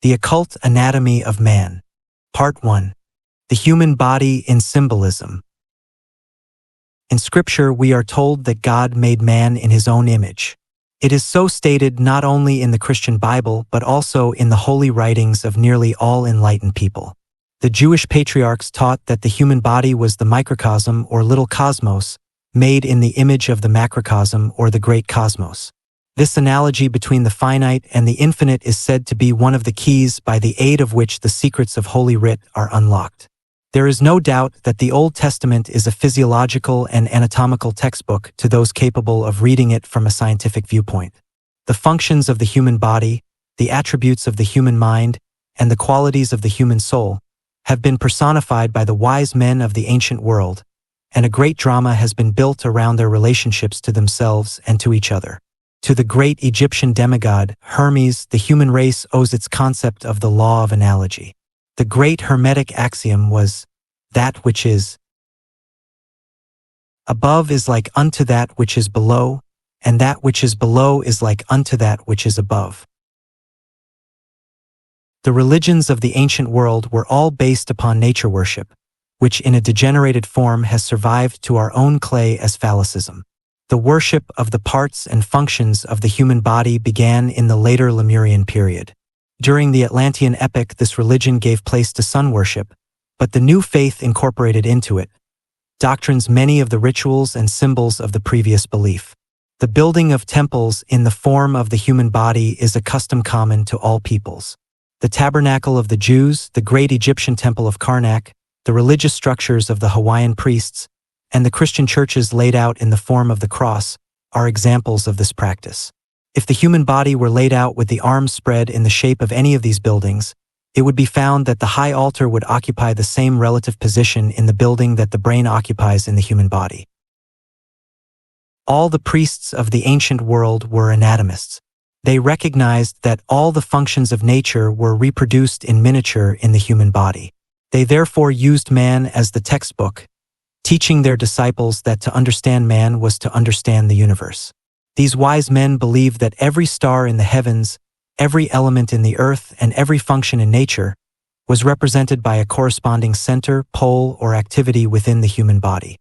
The Occult Anatomy of Man. Part 1. The Human Body in Symbolism. In Scripture, we are told that God made man in his own image. It is so stated not only in the Christian Bible but also in the holy writings of nearly all enlightened people. The Jewish patriarchs taught that the human body was the microcosm or little cosmos, made in the image of the macrocosm or the great cosmos. This analogy between the finite and the infinite is said to be one of the keys by the aid of which the secrets of Holy Writ are unlocked. There is no doubt that the Old Testament is a physiological and anatomical textbook to those capable of reading it from a scientific viewpoint. The functions of the human body, the attributes of the human mind, and the qualities of the human soul have been personified by the wise men of the ancient world, and a great drama has been built around their relationships to themselves and to each other. To the great Egyptian demigod, Hermes, the human race owes its concept of the law of analogy. The great Hermetic axiom was, "That which is above is like unto that which is below, and that which is below is like unto that which is above." The religions of the ancient world were all based upon nature worship, which in a degenerated form has survived to our own clay as phallicism. The worship of the parts and functions of the human body began in the later Lemurian period. During the Atlantean epoch, this religion gave place to sun worship, but the new faith incorporated into it doctrines many of the rituals and symbols of the previous belief. The building of temples in the form of the human body is a custom common to all peoples. The tabernacle of the Jews, the great Egyptian temple of Karnak, the religious structures of the Hawaiian priests, and the Christian churches laid out in the form of the cross are examples of this practice. If the human body were laid out with the arms spread in the shape of any of these buildings, it would be found that the high altar would occupy the same relative position in the building that the brain occupies in the human body. All the priests of the ancient world were anatomists. They recognized that all the functions of nature were reproduced in miniature in the human body. They therefore used man as the textbook, teaching their disciples that to understand man was to understand the universe. These wise men believed that every star in the heavens, every element in the earth, and every function in nature was represented by a corresponding center, pole, or activity within the human body.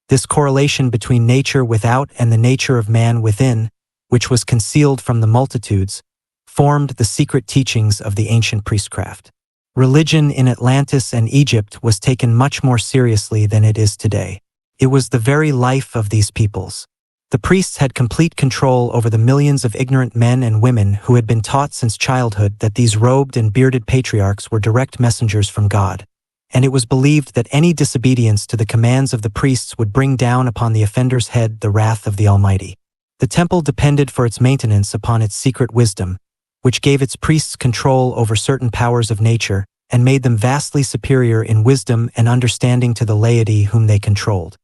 This correlation between nature without and the nature of man within, which was concealed from the multitudes, formed the secret teachings of the ancient priestcraft. Religion in Atlantis and Egypt was taken much more seriously than it is today. It was the very life of these peoples. The priests had complete control over the millions of ignorant men and women who had been taught since childhood that these robed and bearded patriarchs were direct messengers from God, and it was believed that any disobedience to the commands of the priests would bring down upon the offender's head the wrath of the Almighty. The temple depended for its maintenance upon its secret wisdom, which gave its priests control over certain powers of nature and made them vastly superior in wisdom and understanding to the laity whom they controlled.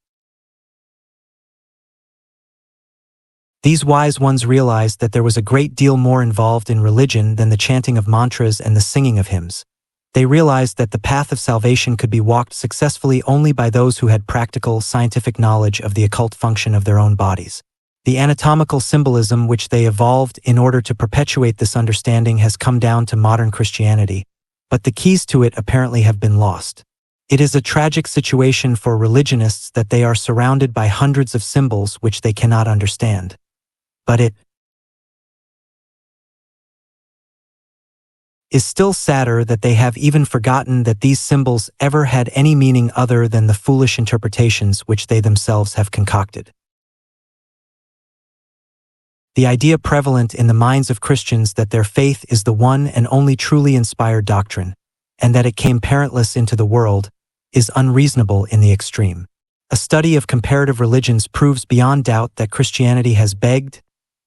These wise ones realized that there was a great deal more involved in religion than the chanting of mantras and the singing of hymns. They realized that the path of salvation could be walked successfully only by those who had practical, scientific knowledge of the occult function of their own bodies. The anatomical symbolism which they evolved in order to perpetuate this understanding has come down to modern Christianity, but the keys to it apparently have been lost. It is a tragic situation for religionists that they are surrounded by hundreds of symbols which they cannot understand. But it is still sadder that they have even forgotten that these symbols ever had any meaning other than the foolish interpretations which they themselves have concocted. The idea prevalent in the minds of Christians that their faith is the one and only truly inspired doctrine, and that it came parentless into the world, is unreasonable in the extreme. A study of comparative religions proves beyond doubt that Christianity has begged,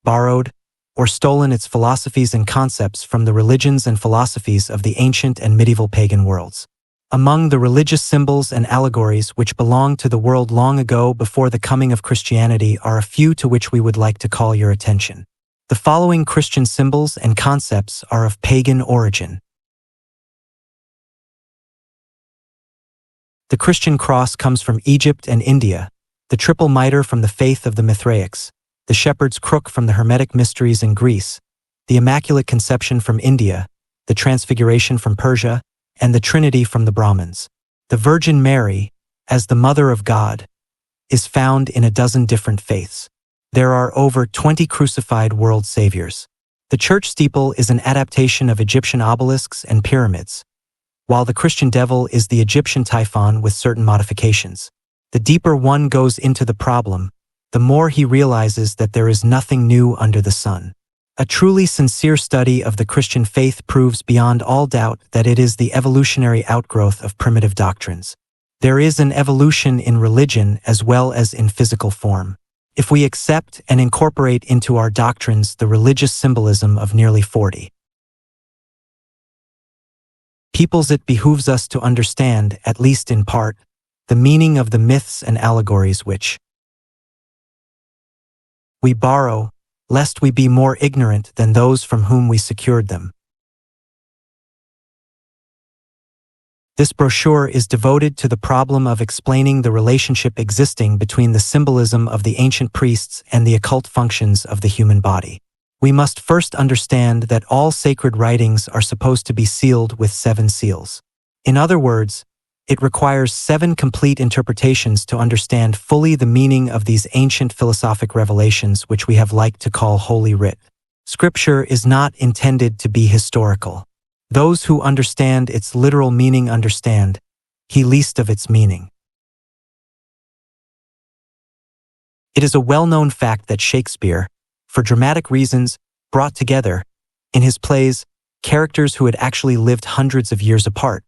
borrowed, or stolen its philosophies and concepts from the religions and philosophies of the ancient and medieval pagan worlds. Among the religious symbols and allegories which belonged to the world long ago before the coming of Christianity are a few to which we would like to call your attention. The following Christian symbols and concepts are of pagan origin. The Christian cross comes from Egypt and India, the triple mitre from the faith of the Mithraics, the shepherd's crook from the Hermetic mysteries in Greece, the Immaculate Conception from India, the Transfiguration from Persia, and the Trinity from the Brahmins. The Virgin Mary, as the Mother of God, is found in a dozen different faiths. There are over 20 crucified world saviors. The church steeple is an adaptation of Egyptian obelisks and pyramids, while the Christian devil is the Egyptian Typhon with certain modifications. The deeper one goes into the problem, the more he realizes that there is nothing new under the sun. A truly sincere study of the Christian faith proves beyond all doubt that it is the evolutionary outgrowth of primitive doctrines. There is an evolution in religion as well as in physical form. If we accept and incorporate into our doctrines the religious symbolism of nearly 40 peoples, it behooves us to understand, at least in part, the meaning of the myths and allegories which we borrow, lest we be more ignorant than those from whom we secured them. This brochure is devoted to the problem of explaining the relationship existing between the symbolism of the ancient priests and the occult functions of the human body. We must first understand that all sacred writings are supposed to be sealed with 7 seals. In other words, it requires 7 complete interpretations to understand fully the meaning of these ancient philosophic revelations which we have liked to call Holy Writ. Scripture is not intended to be historical. Those who understand its literal meaning understand, he least of its meaning. It is a well-known fact that Shakespeare, for dramatic reasons, brought together, in his plays, characters who had actually lived hundreds of years apart.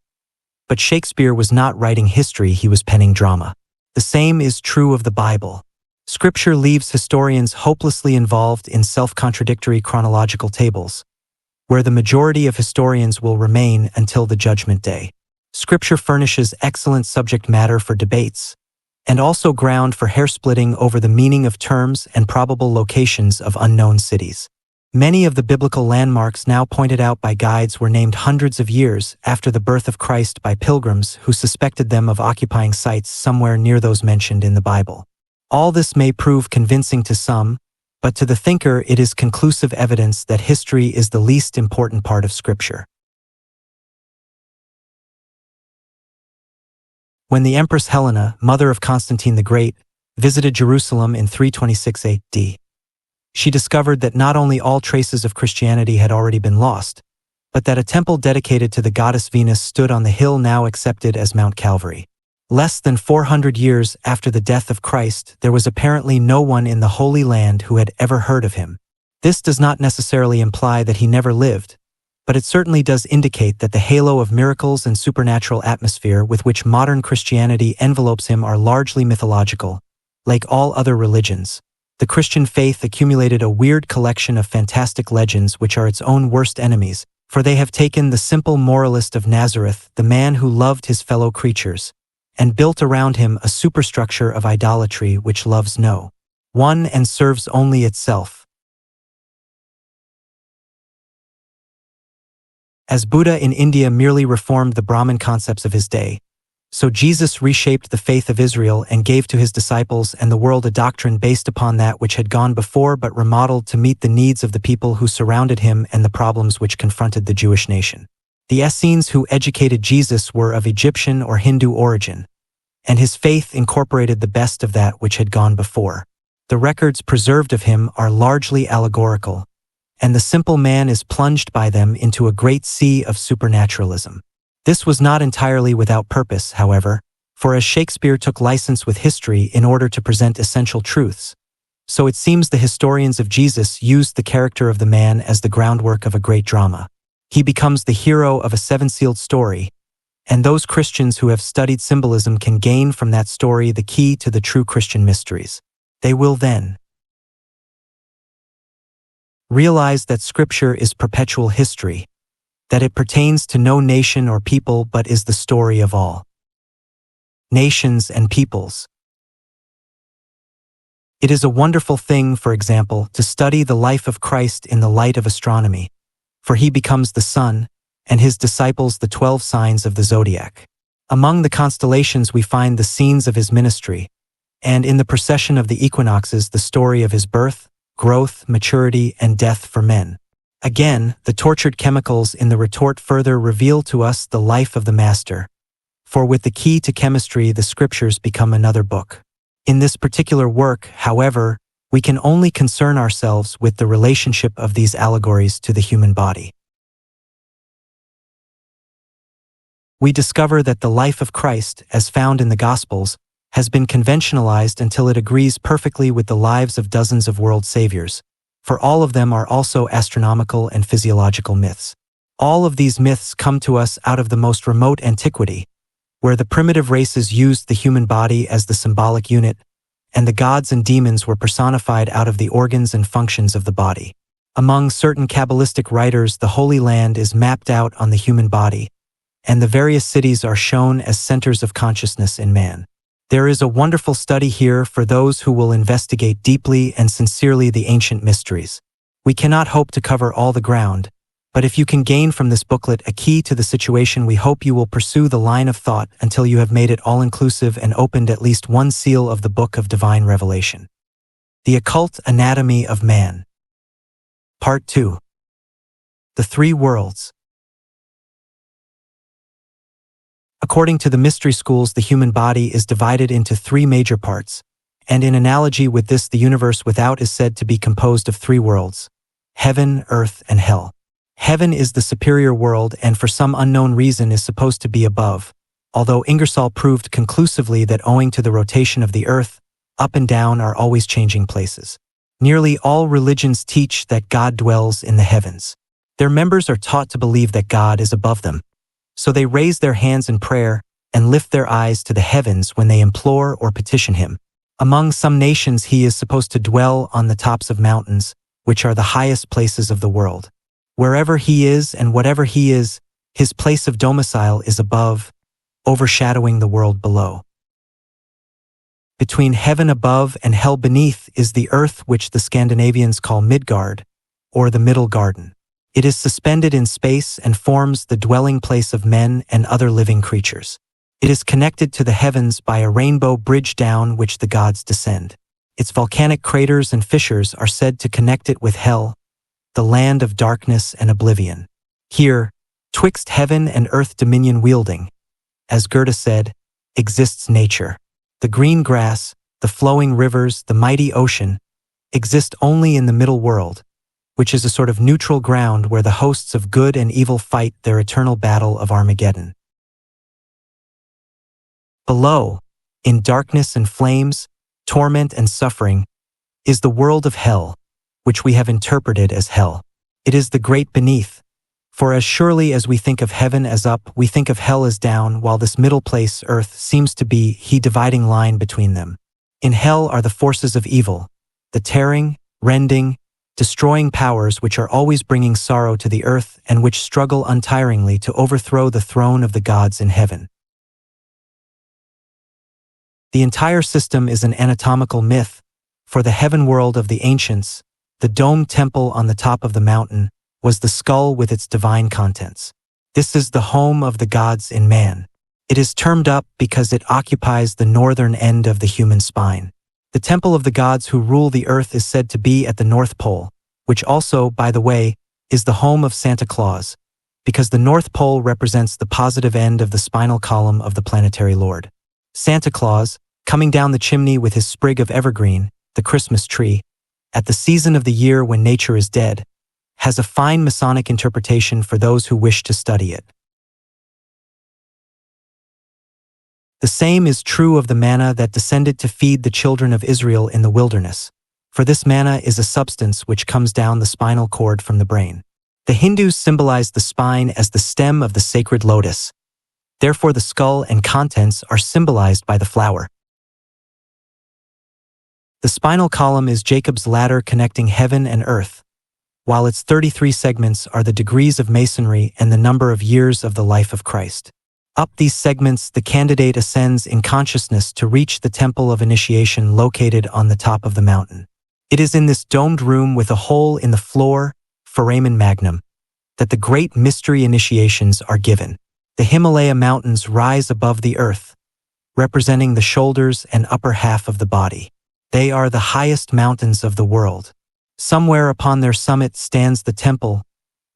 But Shakespeare was not writing history, he was penning drama. The same is true of the Bible. Scripture leaves historians hopelessly involved in self-contradictory chronological tables, where the majority of historians will remain until the Judgment Day. Scripture furnishes excellent subject matter for debates, and also ground for hair-splitting over the meaning of terms and probable locations of unknown cities. Many of the biblical landmarks now pointed out by guides were named hundreds of years after the birth of Christ by pilgrims who suspected them of occupying sites somewhere near those mentioned in the Bible. All this may prove convincing to some, but to the thinker it is conclusive evidence that history is the least important part of Scripture. When the Empress Helena, mother of Constantine the Great, visited Jerusalem in 326 AD, she discovered that not only all traces of Christianity had already been lost, but that a temple dedicated to the goddess Venus stood on the hill now accepted as Mount Calvary. Less than 400 years after the death of Christ, there was apparently no one in the Holy Land who had ever heard of him. This does not necessarily imply that he never lived, but it certainly does indicate that the halo of miracles and supernatural atmosphere with which modern Christianity envelopes him are largely mythological. Like all other religions, the Christian faith accumulated a weird collection of fantastic legends which are its own worst enemies, for they have taken the simple moralist of Nazareth, the man who loved his fellow creatures, and built around him a superstructure of idolatry which loves no one and serves only itself. As Buddha in India merely reformed the Brahmin concepts of his day, so Jesus reshaped the faith of Israel and gave to his disciples and the world a doctrine based upon that which had gone before but remodeled to meet the needs of the people who surrounded him and the problems which confronted the Jewish nation. The Essenes who educated Jesus were of Egyptian or Hindu origin, and his faith incorporated the best of that which had gone before. The records preserved of him are largely allegorical, and the simple man is plunged by them into a great sea of supernaturalism. This was not entirely without purpose, however, for as Shakespeare took license with history in order to present essential truths, so it seems the historians of Jesus used the character of the man as the groundwork of a great drama. He becomes the hero of a seven-sealed story, and those Christians who have studied symbolism can gain from that story the key to the true Christian mysteries. They will then realize that Scripture is perpetual history, that it pertains to no nation or people but is the story of all nations and peoples. It is a wonderful thing, for example, to study the life of Christ in the light of astronomy, for he becomes the sun, and his disciples the 12 signs of the zodiac. Among the constellations we find the scenes of his ministry, and in the procession of the equinoxes the story of his birth, growth, maturity, and death for men. Again, the tortured chemicals in the retort further reveal to us the life of the master. For with the key to chemistry, the scriptures become another book. In this particular work, however, we can only concern ourselves with the relationship of these allegories to the human body. We discover that the life of Christ, as found in the Gospels, has been conventionalized until it agrees perfectly with the lives of dozens of world saviors, for all of them are also astronomical and physiological myths. All of these myths come to us out of the most remote antiquity, where the primitive races used the human body as the symbolic unit, and the gods and demons were personified out of the organs and functions of the body. Among certain Kabbalistic writers, the Holy Land is mapped out on the human body, and the various cities are shown as centers of consciousness in man. There is a wonderful study here for those who will investigate deeply and sincerely the ancient mysteries. We cannot hope to cover all the ground, but if you can gain from this booklet a key to the situation, we hope you will pursue the line of thought until you have made it all-inclusive and opened at least one seal of the Book of Divine Revelation. The Occult Anatomy of Man. Part 2. The Three Worlds. According to the mystery schools, the human body is divided into three major parts, and in analogy with this, the universe without is said to be composed of three worlds: heaven, earth, and hell. Heaven is the superior world and for some unknown reason is supposed to be above, although Ingersoll proved conclusively that owing to the rotation of the earth, up and down are always changing places. Nearly all religions teach that God dwells in the heavens. Their members are taught to believe that God is above them, so they raise their hands in prayer and lift their eyes to the heavens when they implore or petition him. Among some nations, he is supposed to dwell on the tops of mountains, which are the highest places of the world. Wherever he is and whatever he is, his place of domicile is above, overshadowing the world below. Between heaven above and hell beneath is the earth, which the Scandinavians call Midgard, or the Middle Garden. It is suspended in space and forms the dwelling place of men and other living creatures. It is connected to the heavens by a rainbow bridge down which the gods descend. Its volcanic craters and fissures are said to connect it with hell, the land of darkness and oblivion. Here, twixt heaven and earth dominion wielding, as Goethe said, exists nature. The green grass, the flowing rivers, the mighty ocean, exist only in the middle world, which is a sort of neutral ground where the hosts of good and evil fight their eternal battle of Armageddon. Below, in darkness and flames, torment and suffering, is the world of hell, which we have interpreted as hell. It is the great beneath, for as surely as we think of heaven as up, we think of hell as down, while this middle place, earth, seems to be the dividing line between them. In hell are the forces of evil, the tearing, rending, destroying powers which are always bringing sorrow to the earth and which struggle untiringly to overthrow the throne of the gods in heaven. The entire system is an anatomical myth, for the heaven world of the ancients, the domed temple on the top of the mountain, was the skull with its divine contents. This is the home of the gods in man. It is termed up because it occupies the northern end of the human spine. The temple of the gods who rule the earth is said to be at the North Pole, which also, by the way, is the home of Santa Claus, because the North Pole represents the positive end of the spinal column of the planetary lord. Santa Claus, coming down the chimney with his sprig of evergreen, the Christmas tree, at the season of the year when nature is dead, has a fine Masonic interpretation for those who wish to study it. The same is true of the manna that descended to feed the children of Israel in the wilderness, for this manna is a substance which comes down the spinal cord from the brain. The Hindus symbolize the spine as the stem of the sacred lotus. Therefore, the skull and contents are symbolized by the flower. The spinal column is Jacob's ladder connecting heaven and earth, while its 33 segments are the degrees of masonry and the number of years of the life of Christ. Up these segments, the candidate ascends in consciousness to reach the temple of initiation located on the top of the mountain. It is in this domed room with a hole in the floor, foramen magnum, that the great mystery initiations are given. The Himalaya mountains rise above the earth, representing the shoulders and upper half of the body. They are the highest mountains of the world. Somewhere upon their summit stands the temple,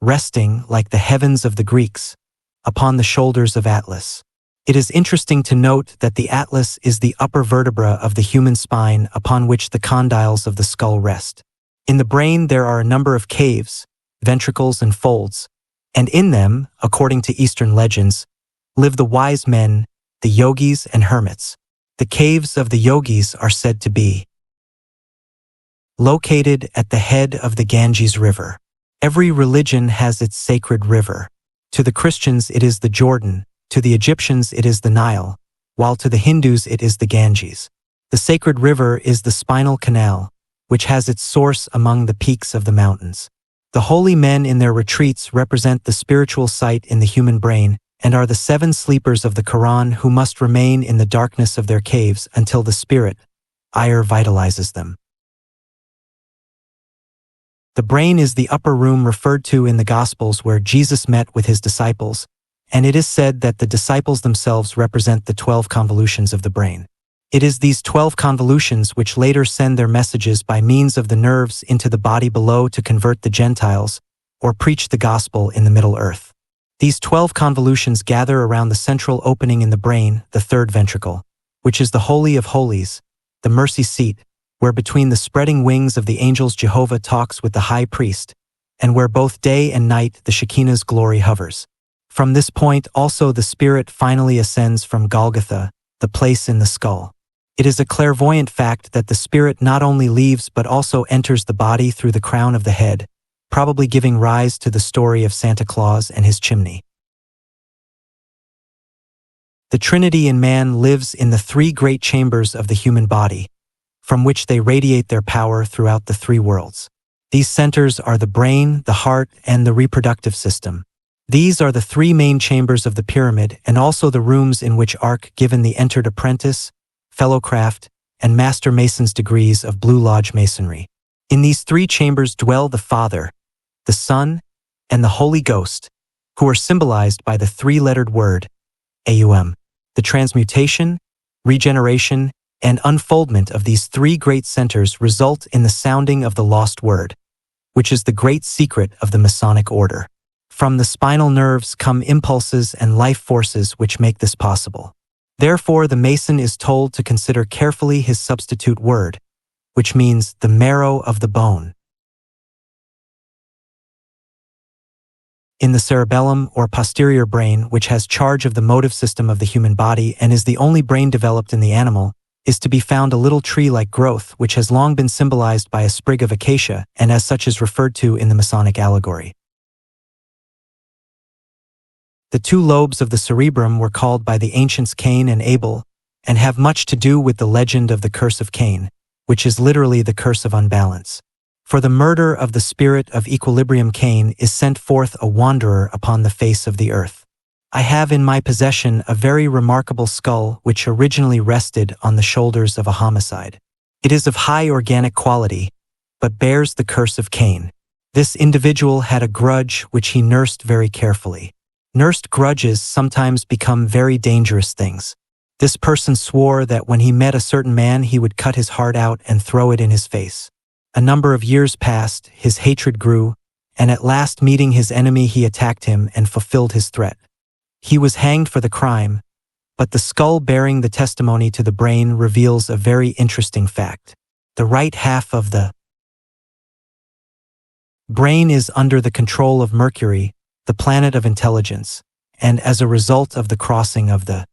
resting, like the heavens of the Greeks, upon the shoulders of Atlas. It is interesting to note that the atlas is the upper vertebra of the human spine upon which the condyles of the skull rest. In the brain there are a number of caves, ventricles and folds, and in them, according to Eastern legends, live the wise men, the yogis and hermits. The caves of the yogis are said to be located at the head of the Ganges River. Every religion has its sacred river. To the Christians it is the Jordan, to the Egyptians it is the Nile, while to the Hindus it is the Ganges. The sacred river is the spinal canal, which has its source among the peaks of the mountains. The holy men in their retreats represent the spiritual sight in the human brain and are the 7 sleepers of the Quran who must remain in the darkness of their caves until the spirit, ire, vitalizes them. The brain is the upper room referred to in the Gospels where Jesus met with his disciples, and it is said that the disciples themselves represent the 12 convolutions of the brain. It is these 12 convolutions which later send their messages by means of the nerves into the body below to convert the Gentiles or preach the gospel in the Middle Earth. These 12 convolutions gather around the central opening in the brain, the third ventricle, which is the Holy of Holies, the mercy seat, where between the spreading wings of the angels Jehovah talks with the high priest, and where both day and night the Shekinah's glory hovers. From this point also the spirit finally ascends from Golgotha, the place in the skull. It is a clairvoyant fact that the spirit not only leaves but also enters the body through the crown of the head, probably giving rise to the story of Santa Claus and his chimney. The Trinity in man lives in the 3 great chambers of the human body, from which they radiate their power throughout the 3 worlds. These centers are the brain, the heart, and the reproductive system. These are the 3 main chambers of the pyramid and also the rooms in which Ark given the entered apprentice, fellowcraft, and master mason's degrees of Blue Lodge Masonry. In these 3 chambers dwell the Father, the Son, and the Holy Ghost, who are symbolized by the 3-lettered word, Aum. The transmutation, regeneration, and unfoldment of these 3 great centers result in the sounding of the lost word, which is the great secret of the Masonic order. From the spinal nerves come impulses and life forces which make this possible. Therefore, the Mason is told to consider carefully his substitute word, which means the marrow of the bone. In the cerebellum or posterior brain, which has charge of the motive system of the human body and is the only brain developed in the animal, is to be found a little tree-like growth which has long been symbolized by a sprig of acacia and as such is referred to in the Masonic allegory. The 2 lobes of the cerebrum were called by the ancients Cain and Abel, and have much to do with the legend of the curse of Cain, which is literally the curse of unbalance. For the murder of the spirit of equilibrium Cain is sent forth a wanderer upon the face of the earth. I have in my possession a very remarkable skull which originally rested on the shoulders of a homicide. It is of high organic quality, but bears the curse of Cain. This individual had a grudge which he nursed very carefully. Nursed grudges sometimes become very dangerous things. This person swore that when he met a certain man he would cut his heart out and throw it in his face. A number of years passed, his hatred grew, and at last meeting his enemy he attacked him and fulfilled his threat. He was hanged for the crime, but the skull bearing the testimony to the brain reveals a very interesting fact. The right half of the brain is under the control of Mercury, the planet of intelligence, and as a result of the crossing of the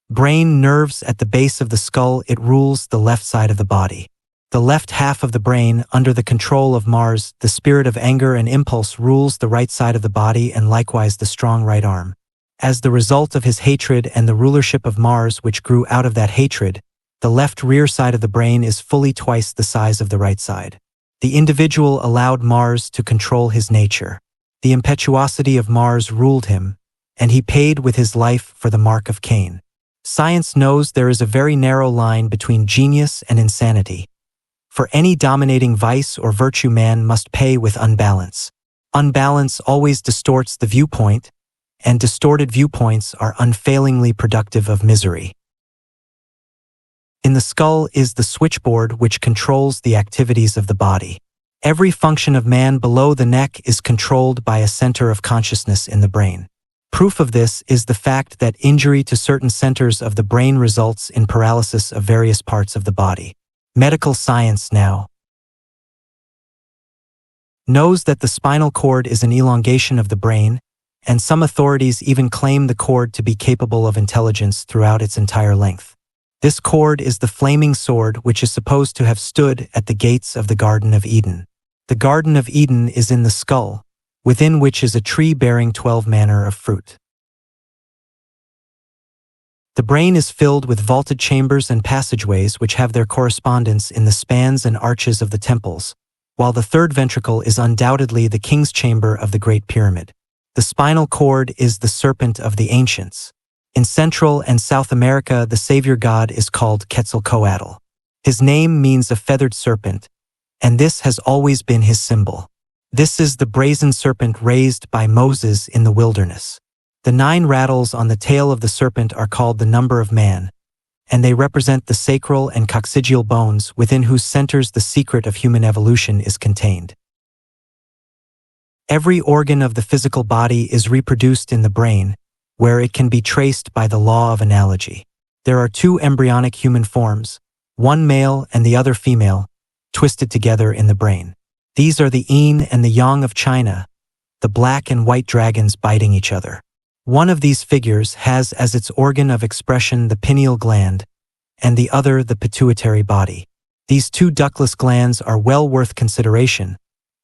brain nerves at the base of the skull, it rules the left side of the body. The left half of the brain, under the control of Mars, the spirit of anger and impulse, rules the right side of the body and likewise the strong right arm. As the result of his hatred and the rulership of Mars which grew out of that hatred, the left rear side of the brain is fully twice the size of the right side. The individual allowed Mars to control his nature. The impetuosity of Mars ruled him, and he paid with his life for the mark of Cain. Science knows there is a very narrow line between genius and insanity. For any dominating vice or virtue man must pay with unbalance. Unbalance always distorts the viewpoint, and distorted viewpoints are unfailingly productive of misery. In the skull is the switchboard which controls the activities of the body. Every function of man below the neck is controlled by a center of consciousness in the brain. Proof of this is the fact that injury to certain centers of the brain results in paralysis of various parts of the body. Medical science now knows that the spinal cord is an elongation of the brain, and some authorities even claim the cord to be capable of intelligence throughout its entire length. This cord is the flaming sword which is supposed to have stood at the gates of the Garden of Eden. The Garden of Eden is in the skull, within which is a tree bearing 12 manner of fruit. The brain is filled with vaulted chambers and passageways which have their correspondence in the spans and arches of the temples, while the third ventricle is undoubtedly the king's chamber of the Great Pyramid. The spinal cord is the serpent of the ancients. In Central and South America, the savior god is called Quetzalcoatl. His name means a feathered serpent, and this has always been his symbol. This is the brazen serpent raised by Moses in the wilderness. The 9 rattles on the tail of the serpent are called the number of man, and they represent the sacral and coccygeal bones within whose centers the secret of human evolution is contained. Every organ of the physical body is reproduced in the brain, where it can be traced by the law of analogy. There are 2 embryonic human forms, one male and the other female, twisted together in the brain. These are the yin and the yang of China, the black and white dragons biting each other. One of these figures has as its organ of expression the pineal gland, and the other the pituitary body. These 2 ductless glands are well worth consideration,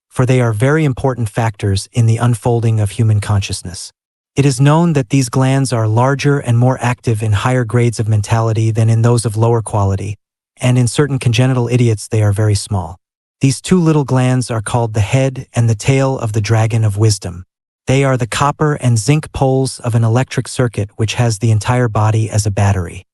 for they are very important factors in the unfolding of human consciousness. It is known that these glands are larger and more active in higher grades of mentality than in those of lower quality, and in certain congenital idiots they are very small. These 2 little glands are called the head and the tail of the dragon of wisdom. They are the copper and zinc poles of an electric circuit which has the entire body as a battery.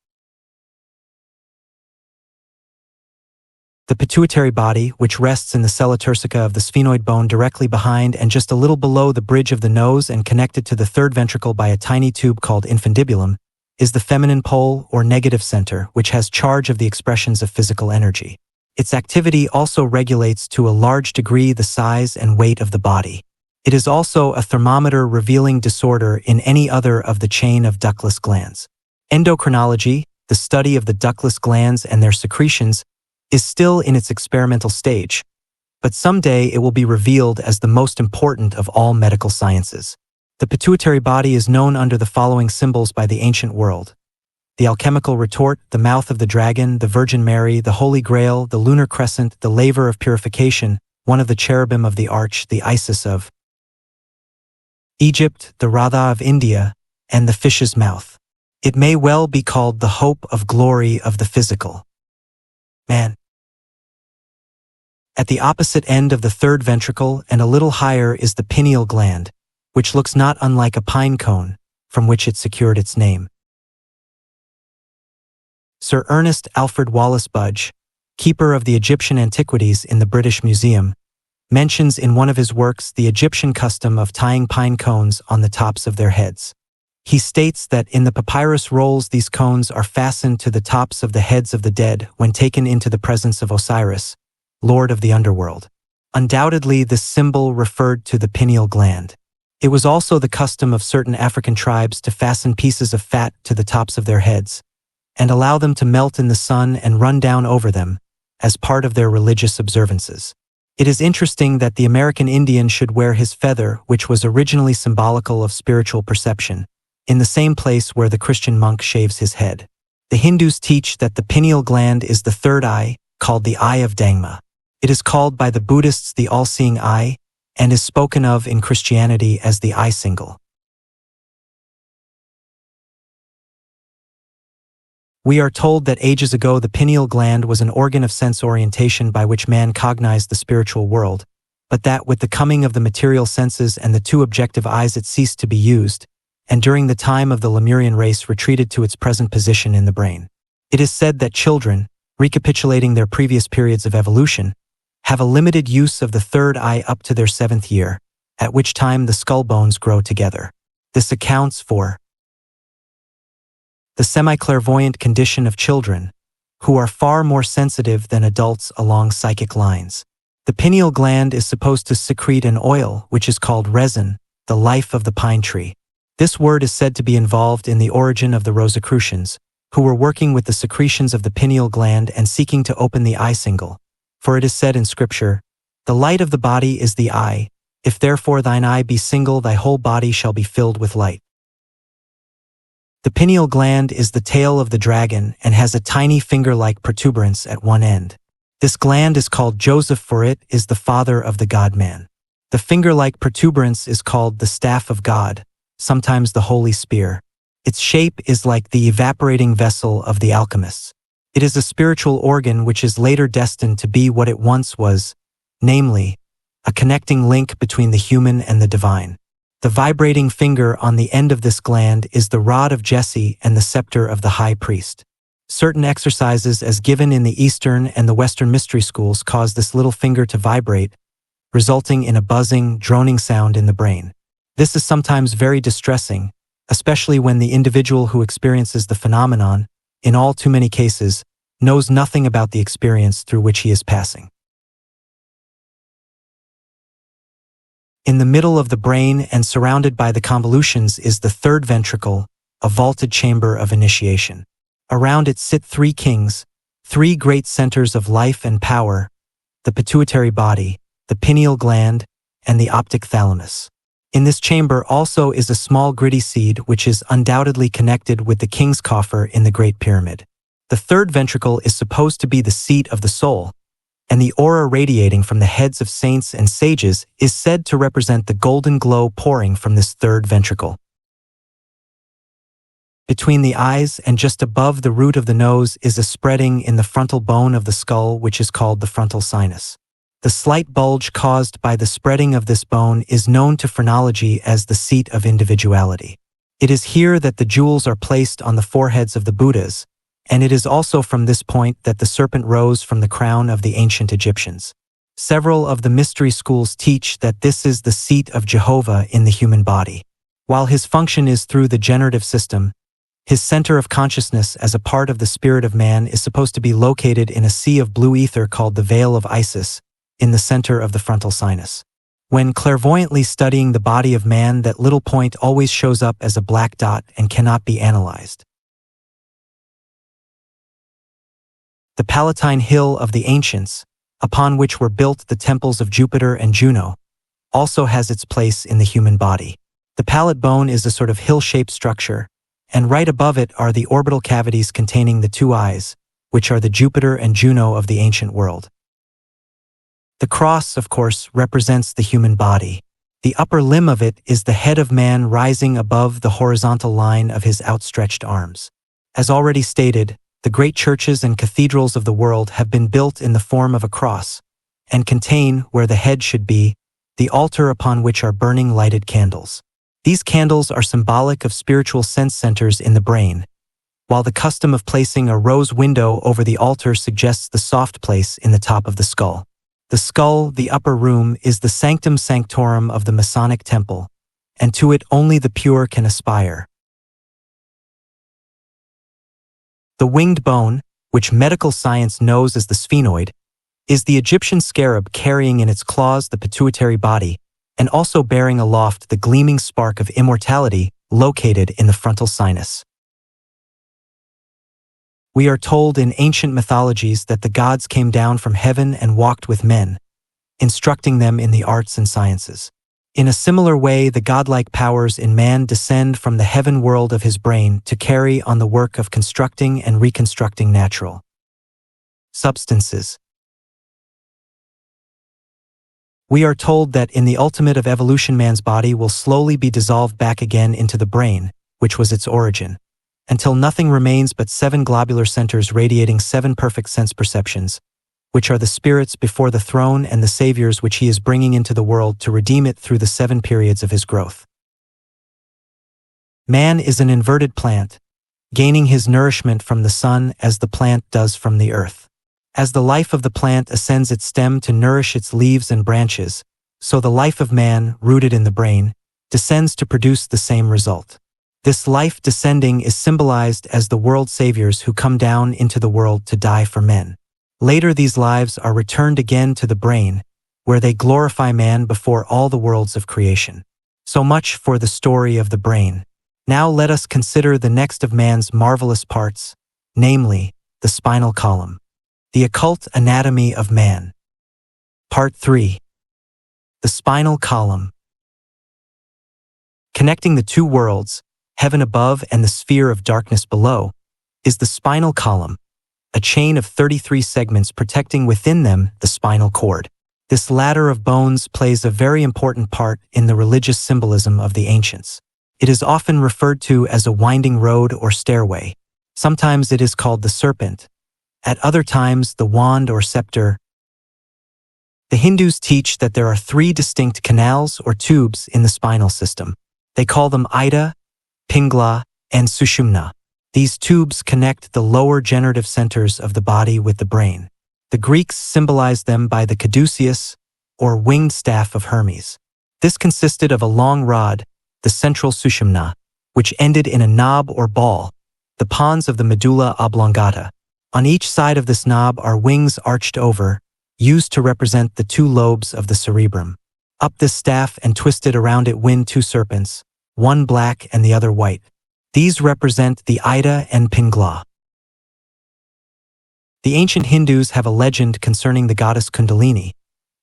The pituitary body, which rests in the sella turcica of the sphenoid bone directly behind and just a little below the bridge of the nose and connected to the third ventricle by a tiny tube called infundibulum, is the feminine pole or negative center, which has charge of the expressions of physical energy. Its activity also regulates to a large degree the size and weight of the body. It is also a thermometer revealing disorder in any other of the chain of ductless glands. Endocrinology, the study of the ductless glands and their secretions, is still in its experimental stage, but someday it will be revealed as the most important of all medical sciences. The pituitary body is known under the following symbols by the ancient world: the alchemical retort, the mouth of the dragon, the Virgin Mary, the Holy Grail, the lunar crescent, the laver of purification, one of the cherubim of the arch, the Isis of Egypt, the Radha of India, and the fish's mouth. It may well be called the hope of glory of the physical man. At the opposite end of the third ventricle and a little higher is the pineal gland, which looks not unlike a pine cone, from which it secured its name. Sir Ernest Alfred Wallace Budge, keeper of the Egyptian antiquities in the British Museum, mentions in one of his works the Egyptian custom of tying pine cones on the tops of their heads. He states that in the papyrus rolls these cones are fastened to the tops of the heads of the dead when taken into the presence of Osiris, Lord of the underworld. Undoubtedly, this symbol referred to the pineal gland. It was also the custom of certain African tribes to fasten pieces of fat to the tops of their heads and allow them to melt in the sun and run down over them as part of their religious observances. It is interesting that the American Indian should wear his feather, which was originally symbolical of spiritual perception, in the same place where the Christian monk shaves his head. The Hindus teach that the pineal gland is the third eye, called the eye of Dangma. It is called by the Buddhists the all-seeing eye, and is spoken of in Christianity as the eye single. We are told that ages ago the pineal gland was an organ of sense orientation by which man cognized the spiritual world, but that with the coming of the material senses and the 2 objective eyes it ceased to be used, and during the time of the Lemurian race retreated to its present position in the brain. It is said that children, recapitulating their previous periods of evolution, have a limited use of the third eye up to their 7th year, at which time the skull bones grow together. This accounts for the semi-clairvoyant condition of children, who are far more sensitive than adults along psychic lines. The pineal gland is supposed to secrete an oil, which is called resin, the life of the pine tree. This word is said to be involved in the origin of the Rosicrucians, who were working with the secretions of the pineal gland and seeking to open the eye single. For it is said in Scripture, "The light of the body is the eye. If therefore thine eye be single, thy whole body shall be filled with light." The pineal gland is the tail of the dragon and has a tiny finger-like protuberance at one end. This gland is called Joseph, for it is the father of the God-man. The finger-like protuberance is called the staff of God, sometimes the holy spear. Its shape is like the evaporating vessel of the alchemists. It is a spiritual organ which is later destined to be what it once was, namely, a connecting link between the human and the divine. The vibrating finger on the end of this gland is the rod of Jesse and the scepter of the high priest. Certain exercises as given in the Eastern and the Western mystery schools cause this little finger to vibrate, resulting in a buzzing, droning sound in the brain. This is sometimes very distressing, especially when the individual who experiences the phenomenon, in all too many cases, knows nothing about the experience through which he is passing. In the middle of the brain and surrounded by the convolutions is the third ventricle, a vaulted chamber of initiation. Around it sit three kings, three great centers of life and power, the pituitary body, the pineal gland, and the optic thalamus. In this chamber also is a small gritty seed which is undoubtedly connected with the king's coffer in the Great Pyramid. The third ventricle is supposed to be the seat of the soul, and the aura radiating from the heads of saints and sages is said to represent the golden glow pouring from this third ventricle. Between the eyes and just above the root of the nose is a spreading in the frontal bone of the skull which is called the frontal sinus. The slight bulge caused by the spreading of this bone is known to phrenology as the seat of individuality. It is here that the jewels are placed on the foreheads of the Buddhas, and it is also from this point that the serpent rose from the crown of the ancient Egyptians. Several of the mystery schools teach that this is the seat of Jehovah in the human body. While his function is through the generative system, his center of consciousness as a part of the spirit of man is supposed to be located in a sea of blue ether called the Veil of Isis, in the center of the frontal sinus. When clairvoyantly studying the body of man, that little point always shows up as a black dot and cannot be analyzed. The Palatine Hill of the ancients, upon which were built the temples of Jupiter and Juno, also has its place in the human body. The palate bone is a sort of hill-shaped structure, and right above it are the orbital cavities containing the two eyes, which are the Jupiter and Juno of the ancient world. The cross, of course, represents the human body. The upper limb of it is the head of man rising above the horizontal line of his outstretched arms. As already stated, the great churches and cathedrals of the world have been built in the form of a cross, and contain, where the head should be, the altar upon which are burning lighted candles. These candles are symbolic of spiritual sense centers in the brain, while the custom of placing a rose window over the altar suggests the soft place in the top of the skull. The skull, the upper room, is the sanctum sanctorum of the Masonic temple, and to it only the pure can aspire. The winged bone, which medical science knows as the sphenoid, is the Egyptian scarab carrying in its claws the pituitary body, and also bearing aloft the gleaming spark of immortality located in the frontal sinus. We are told in ancient mythologies that the gods came down from heaven and walked with men, instructing them in the arts and sciences. In a similar way, the godlike powers in man descend from the heaven world of his brain to carry on the work of constructing and reconstructing natural substances. We are told that in the ultimate of evolution, man's body will slowly be dissolved back again into the brain, which was its origin, until nothing remains but 7 globular centers radiating 7 perfect sense perceptions, which are the spirits before the throne and the saviors which he is bringing into the world to redeem it through the 7 periods of his growth. Man is an inverted plant, gaining his nourishment from the sun as the plant does from the earth. As the life of the plant ascends its stem to nourish its leaves and branches, so the life of man, rooted in the brain, descends to produce the same result. This life descending is symbolized as the world saviors who come down into the world to die for men. Later these lives are returned again to the brain, where they glorify man before all the worlds of creation. So much for the story of the brain. Now let us consider the next of man's marvelous parts, namely, the spinal column. The Occult Anatomy of Man. Part 3. The spinal column. Connecting the two worlds, heaven above and the sphere of darkness below, is the spinal column, a chain of 33 segments protecting within them the spinal cord. This ladder of bones plays a very important part in the religious symbolism of the ancients. It is often referred to as a winding road or stairway. Sometimes it is called the serpent, at other times the wand or scepter. The Hindus teach that there are 3 distinct canals or tubes in the spinal system. They call them Ida, Pingala, and Sushumna. These tubes connect the lower generative centers of the body with the brain. The Greeks symbolized them by the caduceus, or winged staff of Hermes. This consisted of a long rod, the central Sushumna, which ended in a knob or ball, the pons of the medulla oblongata. On each side of this knob are wings arched over, used to represent the 2 lobes of the cerebrum. Up this staff and twisted around it wind 2 serpents, one black and the other white. These represent the Ida and Pingala. The ancient Hindus have a legend concerning the goddess Kundalini,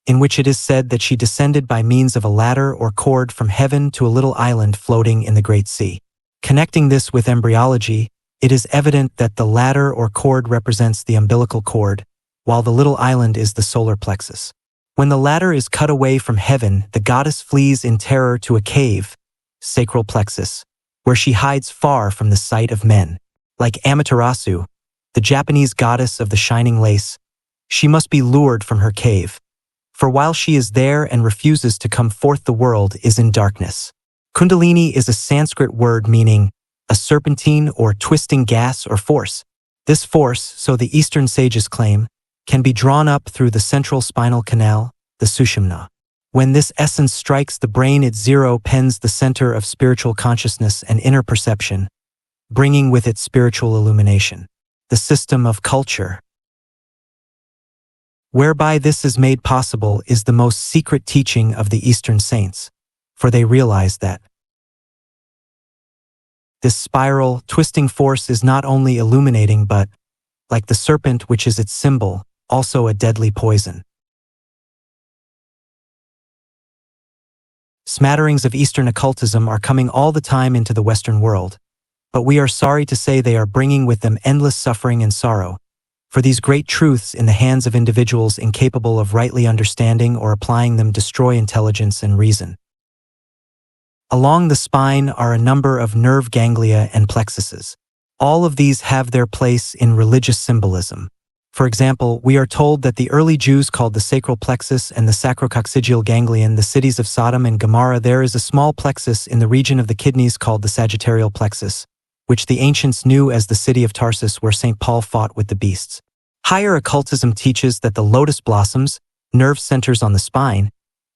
in which it is said that she descended by means of a ladder or cord from heaven to a little island floating in the Great Sea. Connecting this with embryology, it is evident that the ladder or cord represents the umbilical cord, while the little island is the solar plexus. When the ladder is cut away from heaven, the goddess flees in terror to a cave, sacral plexus, where she hides far from the sight of men. Like Amaterasu, the Japanese goddess of the shining lace, she must be lured from her cave. For while she is there and refuses to come forth, the world is in darkness. Kundalini is a Sanskrit word meaning a serpentine or twisting gas or force. This force, so the Eastern sages claim, can be drawn up through the central spinal canal, the Sushumna. When this essence strikes the brain, it pens the center of spiritual consciousness and inner perception, bringing with it spiritual illumination. The system of culture, whereby this is made possible, is the most secret teaching of the Eastern saints, for they realize that this spiral, twisting force is not only illuminating but, like the serpent which is its symbol, also a deadly poison. Smatterings of Eastern occultism are coming all the time into the Western world, but we are sorry to say they are bringing with them endless suffering and sorrow, for these great truths in the hands of individuals incapable of rightly understanding or applying them destroy intelligence and reason. Along the spine are a number of nerve ganglia and plexuses. All of these have their place in religious symbolism. For example, we are told that the early Jews called the sacral plexus and the sacrococcygeal ganglion the cities of Sodom and Gomorrah. There is a small plexus in the region of the kidneys called the sagittarial plexus, which the ancients knew as the city of Tarsus, where St. Paul fought with the beasts. Higher occultism teaches that the lotus blossoms, nerve centers on the spine,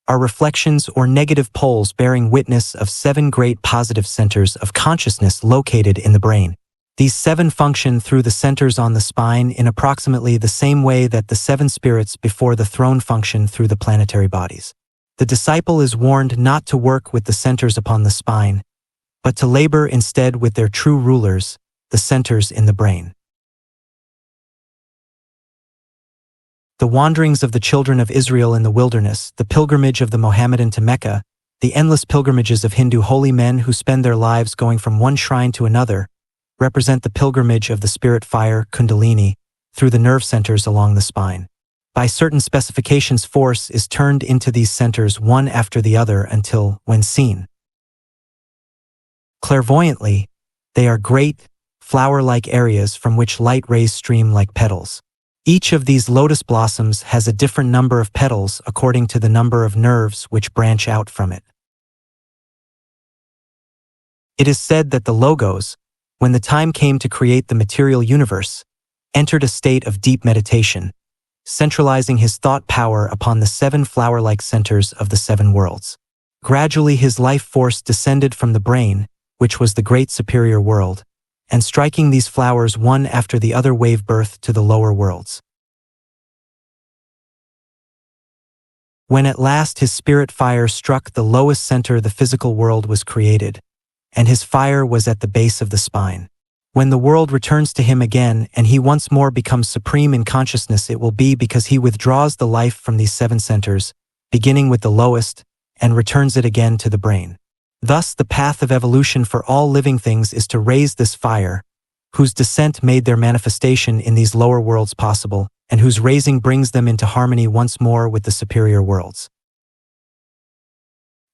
are reflections or negative poles bearing witness of 7 great positive centers of consciousness located in the brain. These 7 function through the centers on the spine in approximately the same way that the 7 spirits before the throne function through the planetary bodies. The disciple is warned not to work with the centers upon the spine, but to labor instead with their true rulers, the centers in the brain. The wanderings of the children of Israel in the wilderness, the pilgrimage of the Mohammedan to Mecca, the endless pilgrimages of Hindu holy men who spend their lives going from one shrine to another, represent the pilgrimage of the spirit fire, Kundalini, through the nerve centers along the spine. By certain specifications, force is turned into these centers one after the other until, when seen clairvoyantly, they are great, flower-like areas from which light rays stream like petals. Each of these lotus blossoms has a different number of petals according to the number of nerves which branch out from it. It is said that the Logos, when the time came to create the material universe, entered a state of deep meditation, centralizing his thought power upon the 7 flower-like centers of the 7 worlds. Gradually his life force descended from the brain, which was the great superior world, and striking these flowers one after the other gave birth to the lower worlds. When at last his spirit fire struck the lowest center the physical world was created, and his fire was at the base of the spine. When the world returns to him again and he once more becomes supreme in consciousness, it will be because he withdraws the life from these 7 centers, beginning with the lowest, and returns it again to the brain. Thus, the path of evolution for all living things is to raise this fire, whose descent made their manifestation in these lower worlds possible, and whose raising brings them into harmony once more with the superior worlds.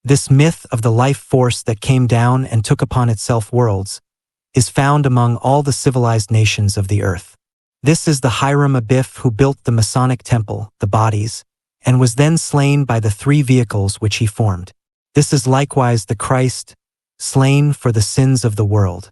This myth of the life force that came down and took upon itself worlds is found among all the civilized nations of the earth. This is the Hiram Abiff who built the Masonic temple, the bodies, and was then slain by the 3 vehicles which he formed. This is likewise the Christ, slain for the sins of the world.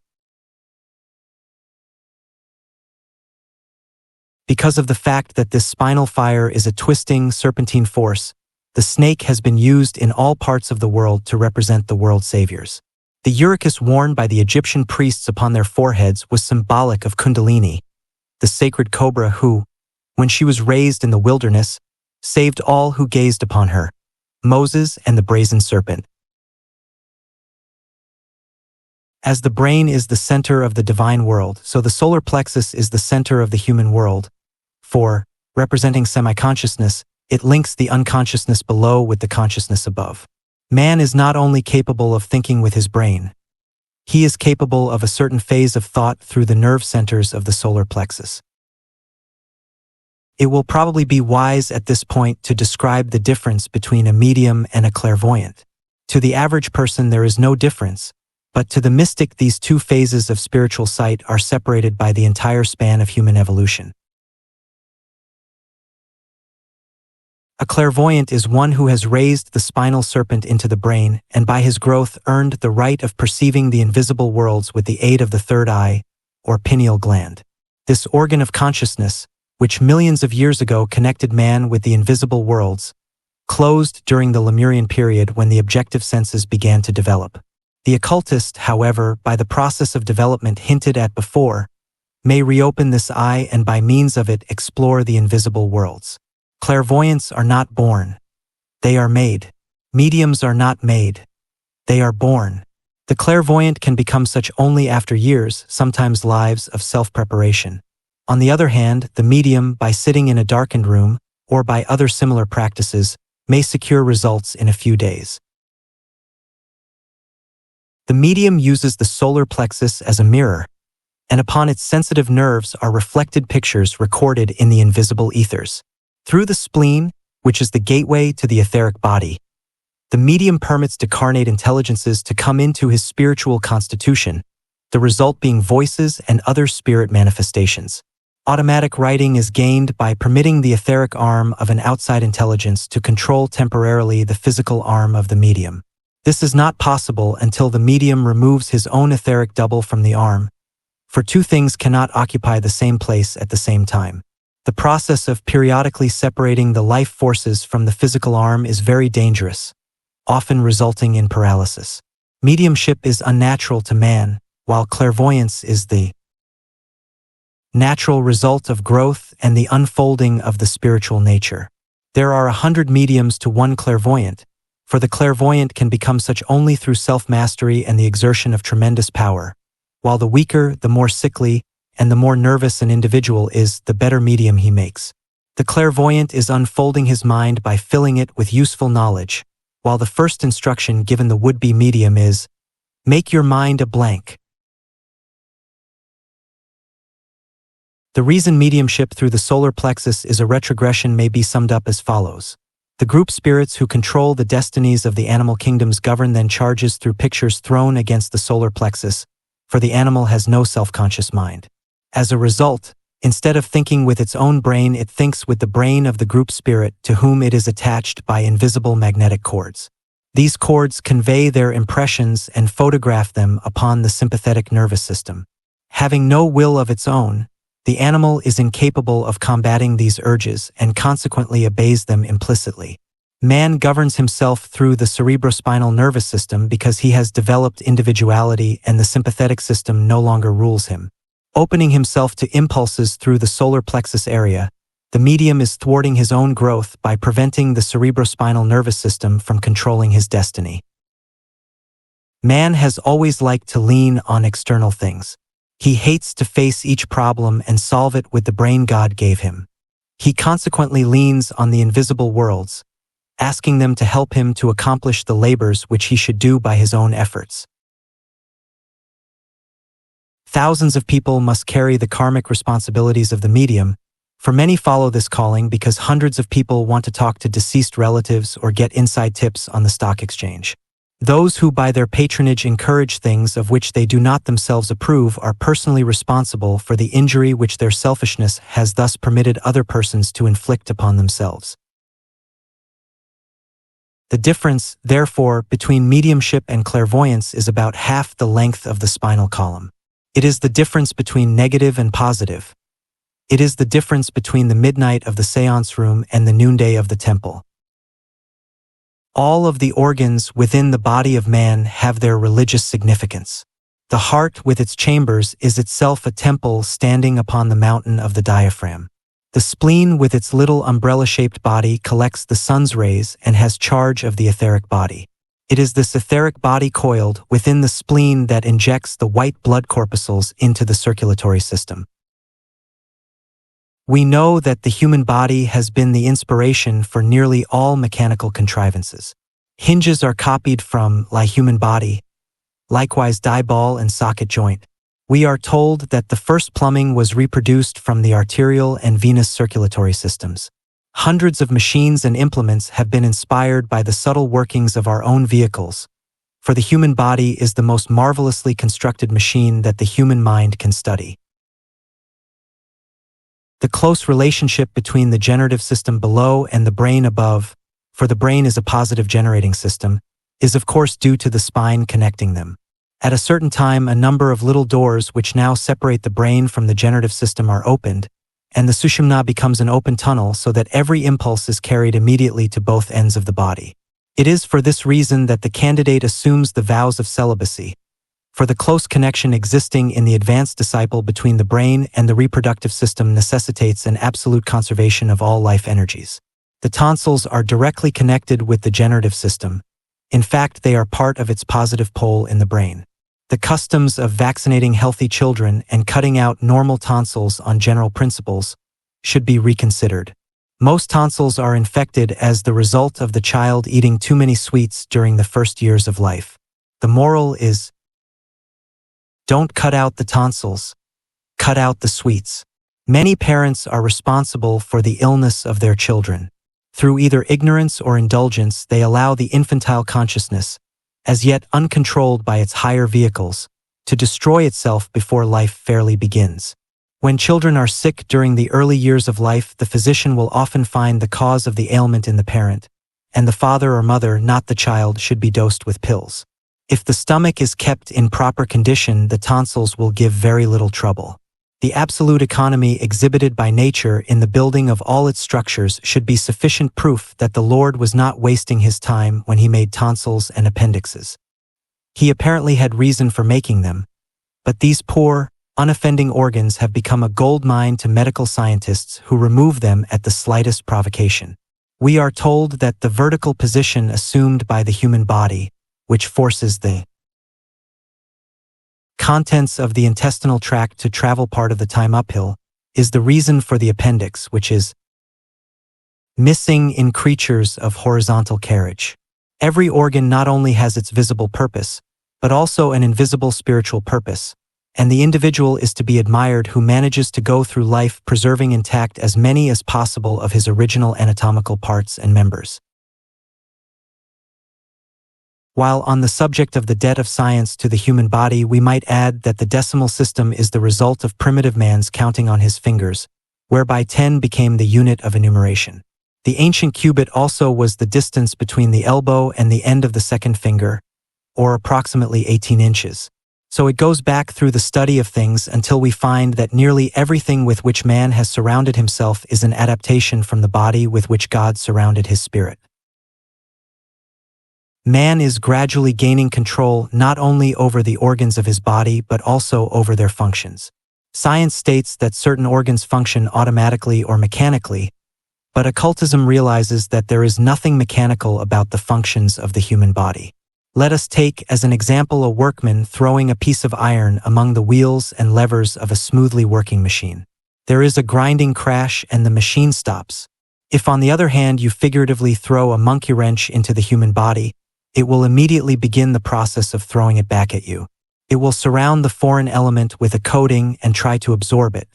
Because of the fact that this spinal fire is a twisting, serpentine force, the snake has been used in all parts of the world to represent the world saviors. The uricus worn by the Egyptian priests upon their foreheads was symbolic of Kundalini, the sacred cobra who, when she was raised in the wilderness, saved all who gazed upon her, Moses and the brazen serpent. As the brain is the center of the divine world, so the solar plexus is the center of the human world. For, representing semi-consciousness, it links the unconsciousness below with the consciousness above. Man is not only capable of thinking with his brain, he is capable of a certain phase of thought through the nerve centers of the solar plexus. It will probably be wise at this point to describe the difference between a medium and a clairvoyant. To the average person there is no difference, but to the mystic these 2 phases of spiritual sight are separated by the entire span of human evolution. A clairvoyant is one who has raised the spinal serpent into the brain and by his growth earned the right of perceiving the invisible worlds with the aid of the 3rd eye, or pineal gland. This organ of consciousness, which millions of years ago connected man with the invisible worlds, closed during the Lemurian period when the objective senses began to develop. The occultist, however, by the process of development hinted at before, may reopen this eye and by means of it explore the invisible worlds. Clairvoyants are not born. They are made. Mediums are not made. They are born. The clairvoyant can become such only after years, sometimes lives, of self-preparation. On the other hand, the medium, by sitting in a darkened room, or by other similar practices, may secure results in a few days. The medium uses the solar plexus as a mirror, and upon its sensitive nerves are reflected pictures recorded in the invisible ethers. Through the spleen, which is the gateway to the etheric body, the medium permits decarnate intelligences to come into his spiritual constitution, the result being voices and other spirit manifestations. Automatic writing is gained by permitting the etheric arm of an outside intelligence to control temporarily the physical arm of the medium. This is not possible until the medium removes his own etheric double from the arm, for 2 things cannot occupy the same place at the same time. The process of periodically separating the life forces from the physical arm is very dangerous, often resulting in paralysis. Mediumship is unnatural to man, while clairvoyance is the natural result of growth and the unfolding of the spiritual nature. There are 100 mediums to 1 clairvoyant, for the clairvoyant can become such only through self-mastery and the exertion of tremendous power, while the weaker, the more sickly, and the more nervous an individual is, the better medium he makes. The clairvoyant is unfolding his mind by filling it with useful knowledge, while the first instruction given the would-be medium is, make your mind a blank. The reason mediumship through the solar plexus is a retrogression may be summed up as follows. The group spirits who control the destinies of the animal kingdoms govern then charges through pictures thrown against the solar plexus, for the animal has no self-conscious mind. As a result, instead of thinking with its own brain, it thinks with the brain of the group spirit to whom it is attached by invisible magnetic cords. These cords convey their impressions and photograph them upon the sympathetic nervous system. Having no will of its own, the animal is incapable of combating these urges and consequently obeys them implicitly. Man governs himself through the cerebrospinal nervous system because he has developed individuality and the sympathetic system no longer rules him. Opening himself to impulses through the solar plexus area, The medium is thwarting his own growth by preventing the cerebrospinal nervous system from controlling his destiny. Man has always liked to lean on external things. He hates to face each problem and solve it with the brain God gave him. He consequently leans on the invisible worlds, asking them to help him to accomplish the labors which he should do by his own efforts. Thousands of people must carry the karmic responsibilities of the medium, for many follow this calling because hundreds of people want to talk to deceased relatives or get inside tips on the stock exchange. Those who by their patronage encourage things of which they do not themselves approve are personally responsible for the injury which their selfishness has thus permitted other persons to inflict upon themselves. The difference, therefore, between mediumship and clairvoyance is about half the length of the spinal column. It is the difference between negative and positive. It is the difference between the midnight of the seance room and the noonday of the temple. All of the organs within the body of man have their religious significance. The heart with its chambers is itself a temple standing upon the mountain of the diaphragm. The spleen with its little umbrella-shaped body collects the sun's rays and has charge of the etheric body. It is this etheric body coiled within the spleen that injects the white blood corpuscles into the circulatory system. We know that the human body has been the inspiration for nearly all mechanical contrivances. Hinges are copied from the human body, likewise die ball and socket joint. We are told that the first plumbing was reproduced from the arterial and venous circulatory systems. Hundreds of machines and implements have been inspired by the subtle workings of our own vehicles, for the human body is the most marvelously constructed machine that the human mind can study. The close relationship between the generative system below and the brain above, for the brain is a positive generating system, is of course due to the spine connecting them. At a certain time, a number of little doors which now separate the brain from the generative system are opened, and the sushumna becomes an open tunnel so that every impulse is carried immediately to both ends of the body. It is for this reason that the candidate assumes the vows of celibacy, for the close connection existing in the advanced disciple between the brain and the reproductive system necessitates an absolute conservation of all life energies. The tonsils are directly connected with the generative system. In fact, they are part of its positive pole in the brain. The customs of vaccinating healthy children and cutting out normal tonsils on general principles should be reconsidered. Most tonsils are infected as the result of the child eating too many sweets during the first years of life. The moral is, don't cut out the tonsils, cut out the sweets. Many parents are responsible for the illness of their children. Through either ignorance or indulgence, they allow the infantile consciousness, as yet uncontrolled by its higher vehicles, to destroy itself before life fairly begins. When children are sick during the early years of life, the physician will often find the cause of the ailment in the parent, and the father or mother, not the child, should be dosed with pills. If the stomach is kept in proper condition, the tonsils will give very little trouble. The absolute economy exhibited by nature in the building of all its structures should be sufficient proof that the Lord was not wasting his time when he made tonsils and appendixes. He apparently had reason for making them, but these poor, unoffending organs have become a gold mine to medical scientists who remove them at the slightest provocation. We are told that the vertical position assumed by the human body, which forces the contents of the intestinal tract to travel part of the time uphill, is the reason for the appendix, which is missing in creatures of horizontal carriage. Every organ not only has its visible purpose, but also an invisible spiritual purpose, and the individual is to be admired who manages to go through life preserving intact as many as possible of his original anatomical parts and members. While on the subject of the debt of science to the human body, we might add that the decimal system is the result of primitive man's counting on his fingers, whereby 10 became the unit of enumeration. The ancient cubit also was the distance between the elbow and the end of the second finger, or approximately 18 inches. So it goes back through the study of things until we find that nearly everything with which man has surrounded himself is an adaptation from the body with which God surrounded his spirit. Man is gradually gaining control not only over the organs of his body but also over their functions. Science states that certain organs function automatically or mechanically, but occultism realizes that there is nothing mechanical about the functions of the human body. Let us take as an example a workman throwing a piece of iron among the wheels and levers of a smoothly working machine. There is a grinding crash and the machine stops. If on the other hand you figuratively throw a monkey wrench into the human body, it will immediately begin the process of throwing it back at you. It will surround the foreign element with a coating and try to absorb it.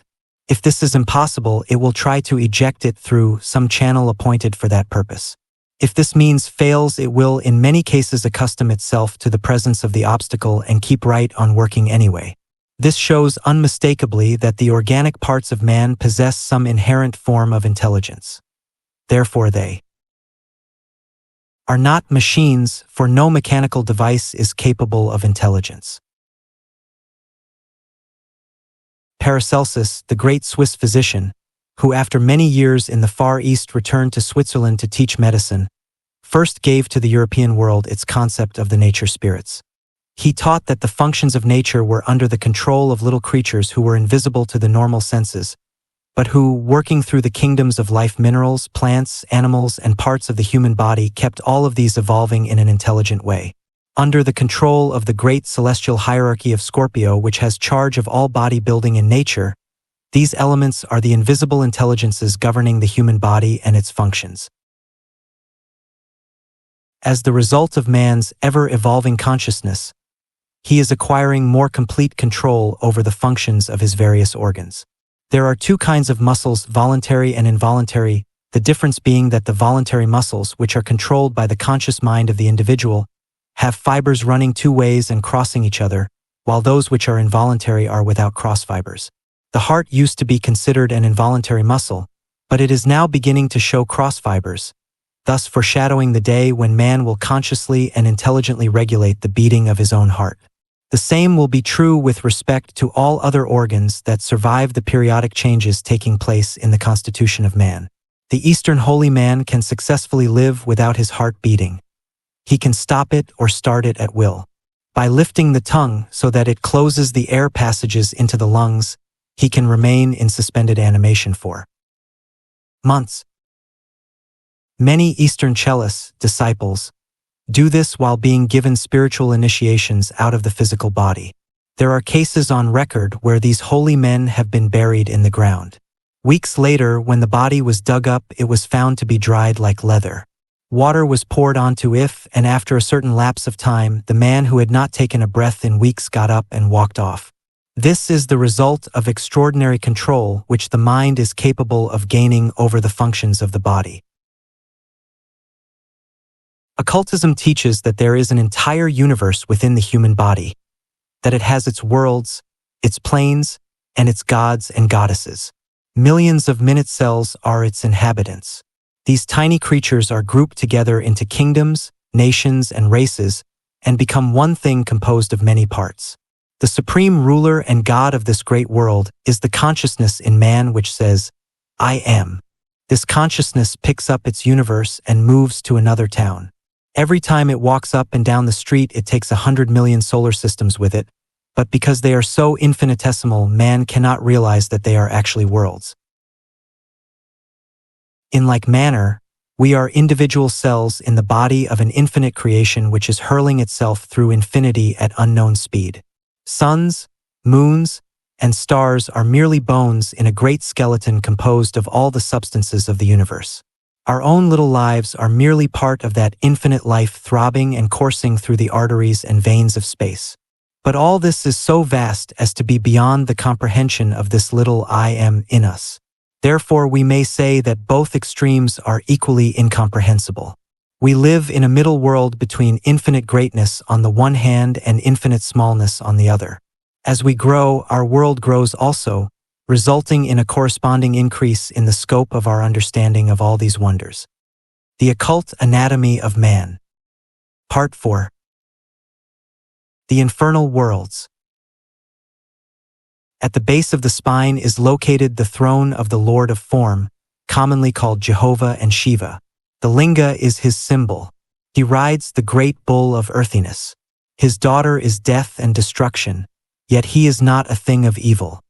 If this is impossible, it will try to eject it through some channel appointed for that purpose. If this means fails, it will in many cases accustom itself to the presence of the obstacle and keep right on working anyway. This shows unmistakably that the organic parts of man possess some inherent form of intelligence. Therefore they are not machines, for no mechanical device is capable of intelligence. Paracelsus, the great Swiss physician, who after many years in the Far East returned to Switzerland to teach medicine, first gave to the European world its concept of the nature spirits. He taught that the functions of nature were under the control of little creatures who were invisible to the normal senses, but who, working through the kingdoms of life, minerals, plants, animals, and parts of the human body, kept all of these evolving in an intelligent way. Under the control of the great celestial hierarchy of Scorpio, which has charge of all body building in nature, these elements are the invisible intelligences governing the human body and its functions. As the result of man's ever-evolving consciousness, he is acquiring more complete control over the functions of his various organs. There are two kinds of muscles, voluntary and involuntary, the difference being that the voluntary muscles, which are controlled by the conscious mind of the individual, have fibers running two ways and crossing each other, while those which are involuntary are without cross fibers. The heart used to be considered an involuntary muscle, but it is now beginning to show cross fibers, thus foreshadowing the day when man will consciously and intelligently regulate the beating of his own heart. The same will be true with respect to all other organs that survive the periodic changes taking place in the constitution of man. The Eastern holy man can successfully live without his heart beating. He can stop it or start it at will. By lifting the tongue so that it closes the air passages into the lungs, he can remain in suspended animation for months. Many Eastern cellists, disciples, do this while being given spiritual initiations out of the physical body. There are cases on record where these holy men have been buried in the ground. Weeks later, when the body was dug up, it was found to be dried like leather. Water was poured onto it, and after a certain lapse of time, the man who had not taken a breath in weeks got up and walked off. This is the result of extraordinary control which the mind is capable of gaining over the functions of the body. Occultism teaches that there is an entire universe within the human body, that it has its worlds, its planes, and its gods and goddesses. Millions of minute cells are its inhabitants. These tiny creatures are grouped together into kingdoms, nations, and races, and become one thing composed of many parts. The supreme ruler and God of this great world is the consciousness in man which says, I am. This consciousness picks up its universe and moves to another town. Every time it walks up and down the street, it takes 100 million solar systems with it, but because they are so infinitesimal, man cannot realize that they are actually worlds. In like manner, we are individual cells in the body of an infinite creation which is hurling itself through infinity at unknown speed. Suns, moons, and stars are merely bones in a great skeleton composed of all the substances of the universe. Our own little lives are merely part of that infinite life throbbing and coursing through the arteries and veins of space. But all this is so vast as to be beyond the comprehension of this little I am in us. Therefore, we may say that both extremes are equally incomprehensible. We live in a middle world between infinite greatness on the one hand and infinite smallness on the other. As we grow, our world grows also, resulting in a corresponding increase in the scope of our understanding of all these wonders. The Occult Anatomy of Man. Part 4. The Infernal Worlds. At the base of the spine is located the throne of the Lord of Form, commonly called Jehovah and Shiva. The linga is his symbol. He rides the great bull of earthiness. His daughter is death and destruction, yet he is not a thing of evil.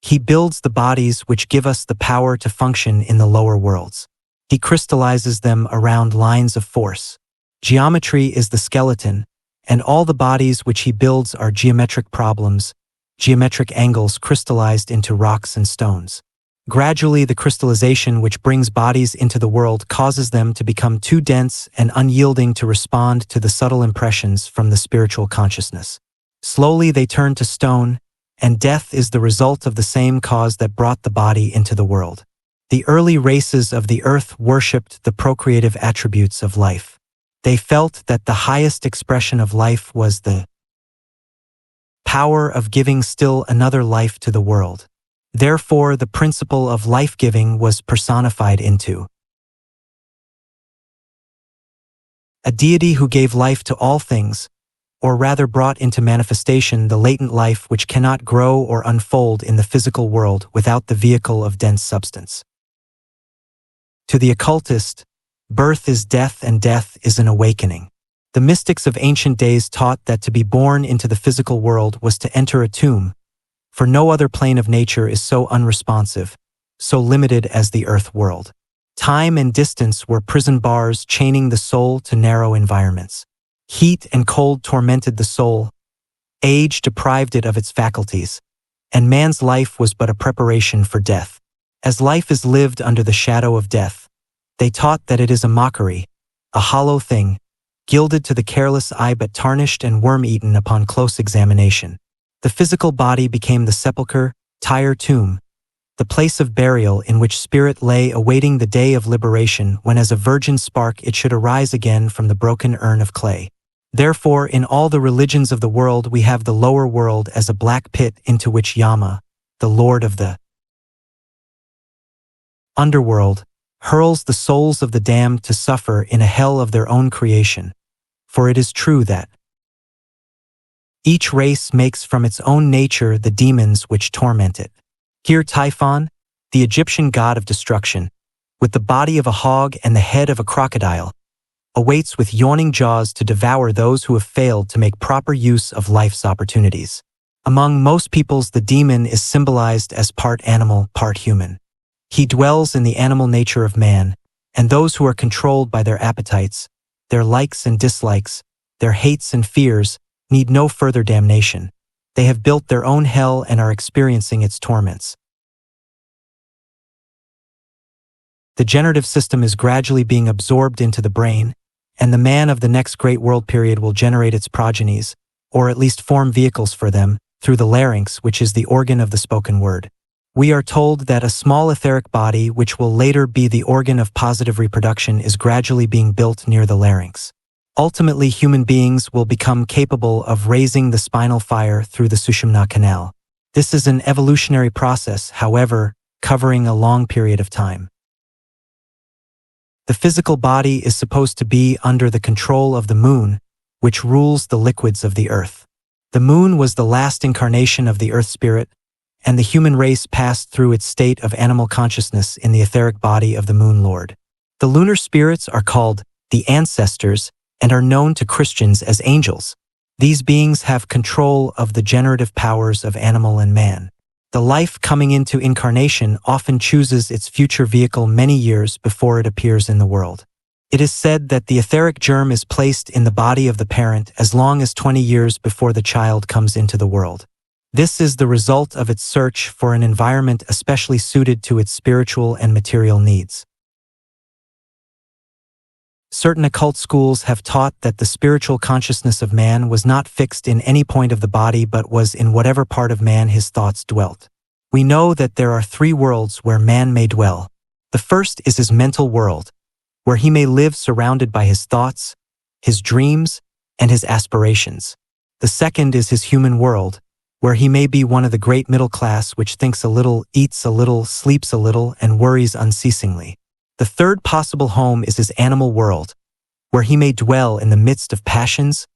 He builds the bodies which give us the power to function in the lower worlds. He crystallizes them around lines of force. Geometry is the skeleton, and all the bodies which he builds are geometric problems, geometric angles crystallized into rocks and stones. Gradually, the crystallization which brings bodies into the world causes them to become too dense and unyielding to respond to the subtle impressions from the spiritual consciousness. Slowly they turn to stone, and death is the result of the same cause that brought the body into the world. The early races of the earth worshipped the procreative attributes of life. They felt that the highest expression of life was the power of giving still another life to the world. Therefore, the principle of life-giving was personified into a deity who gave life to all things, or rather brought into manifestation the latent life which cannot grow or unfold in the physical world without the vehicle of dense substance. To the occultist, birth is death and death is an awakening. The mystics of ancient days taught that to be born into the physical world was to enter a tomb, for no other plane of nature is so unresponsive, so limited as the earth world. Time and distance were prison bars chaining the soul to narrow environments. Heat and cold tormented the soul, age deprived it of its faculties, and man's life was but a preparation for death. As life is lived under the shadow of death, they taught that it is a mockery, a hollow thing, gilded to the careless eye but tarnished and worm-eaten upon close examination. The physical body became the sepulchre, tire tomb, the place of burial in which spirit lay awaiting the day of liberation when as a virgin spark it should arise again from the broken urn of clay. Therefore, in all the religions of the world we have the lower world as a black pit into which Yama, the lord of the underworld, hurls the souls of the damned to suffer in a hell of their own creation. For it is true that each race makes from its own nature the demons which torment it. Here Typhon, the Egyptian god of destruction, with the body of a hog and the head of a crocodile, awaits with yawning jaws to devour those who have failed to make proper use of life's opportunities. Among most peoples, the demon is symbolized as part animal, part human. He dwells in the animal nature of man, and those who are controlled by their appetites, their likes and dislikes, their hates and fears, need no further damnation. They have built their own hell and are experiencing its torments. The generative system is gradually being absorbed into the brain, and the man of the next great world period will generate its progenies, or at least form vehicles for them, through the larynx, which is the organ of the spoken word. We are told that a small etheric body, which will later be the organ of positive reproduction, is gradually being built near the larynx. Ultimately, human beings will become capable of raising the spinal fire through the Sushumna canal. This is an evolutionary process, however, covering a long period of time. The physical body is supposed to be under the control of the moon, which rules the liquids of the earth. The moon was the last incarnation of the earth spirit, and the human race passed through its state of animal consciousness in the etheric body of the moon lord. The lunar spirits are called the ancestors and are known to Christians as angels. These beings have control of the generative powers of animal and man. The life coming into incarnation often chooses its future vehicle many years before it appears in the world. It is said that the etheric germ is placed in the body of the parent as long as 20 years before the child comes into the world. This is the result of its search for an environment especially suited to its spiritual and material needs. Certain occult schools have taught that the spiritual consciousness of man was not fixed in any point of the body but was in whatever part of man his thoughts dwelt. We know that there are 3 worlds where man may dwell. The first is his mental world, where he may live surrounded by his thoughts, his dreams, and his aspirations. The second is his human world, where he may be one of the great middle class which thinks a little, eats a little, sleeps a little, and worries unceasingly. The third possible home is his animal world, where he may dwell in the midst of passions,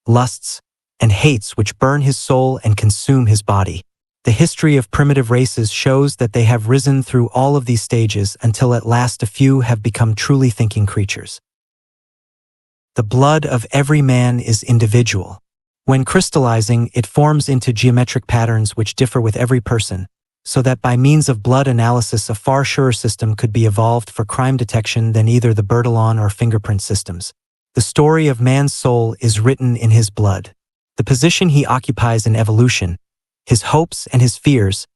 lusts, and hates which burn his soul and consume his body. The history of primitive races shows that they have risen through all of these stages until at last a few have become truly thinking creatures. The blood of every man is individual. When crystallizing, it forms into geometric patterns which differ with every person, so that by means of blood analysis a far surer system could be evolved for crime detection than either the Bertillon or fingerprint systems. The story of man's soul is written in his blood. The position he occupies in evolution, his hopes and his fears,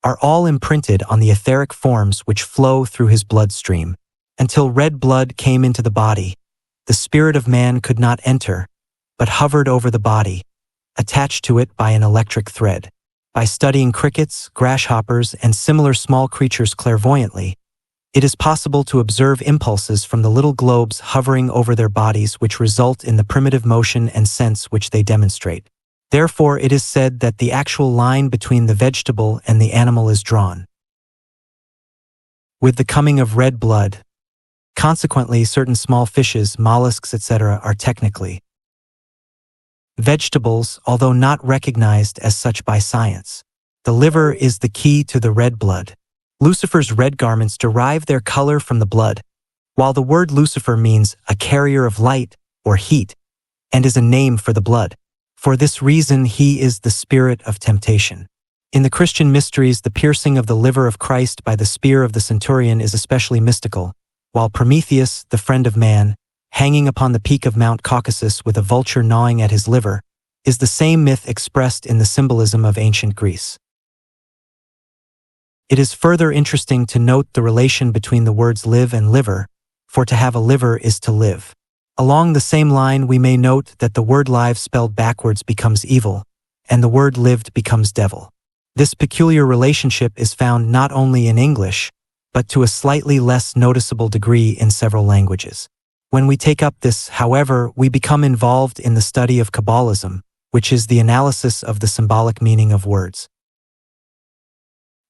are all imprinted on the etheric forms which flow through his bloodstream. Until red blood came into the body, the spirit of man could not enter, but hovered over the body, attached to it by an electric thread. By studying crickets, grasshoppers, and similar small creatures clairvoyantly, it is possible to observe impulses from the little globes hovering over their bodies which result in the primitive motion and sense which they demonstrate. Therefore, it is said that the actual line between the vegetable and the animal is drawn with the coming of red blood. Consequently, certain small fishes, mollusks, etc. are technically vegetables, although not recognized as such by science. The liver is the key to the red blood. Lucifer's red garments derive their color from the blood, while the word Lucifer means a carrier of light or heat, and is a name for the blood. For this reason, he is the spirit of temptation. In the Christian mysteries, the piercing of the liver of Christ by the spear of the centurion is especially mystical, while Prometheus, the friend of man, hanging upon the peak of Mount Caucasus with a vulture gnawing at his liver, is the same myth expressed in the symbolism of ancient Greece. It is further interesting to note the relation between the words live and liver, for to have a liver is to live. Along the same line, we may note that the word live spelled backwards becomes evil, and the word lived becomes devil. This peculiar relationship is found not only in English, but to a slightly less noticeable degree in several languages. When we take up this, however, we become involved in the study of Kabbalism, which is the analysis of the symbolic meaning of words.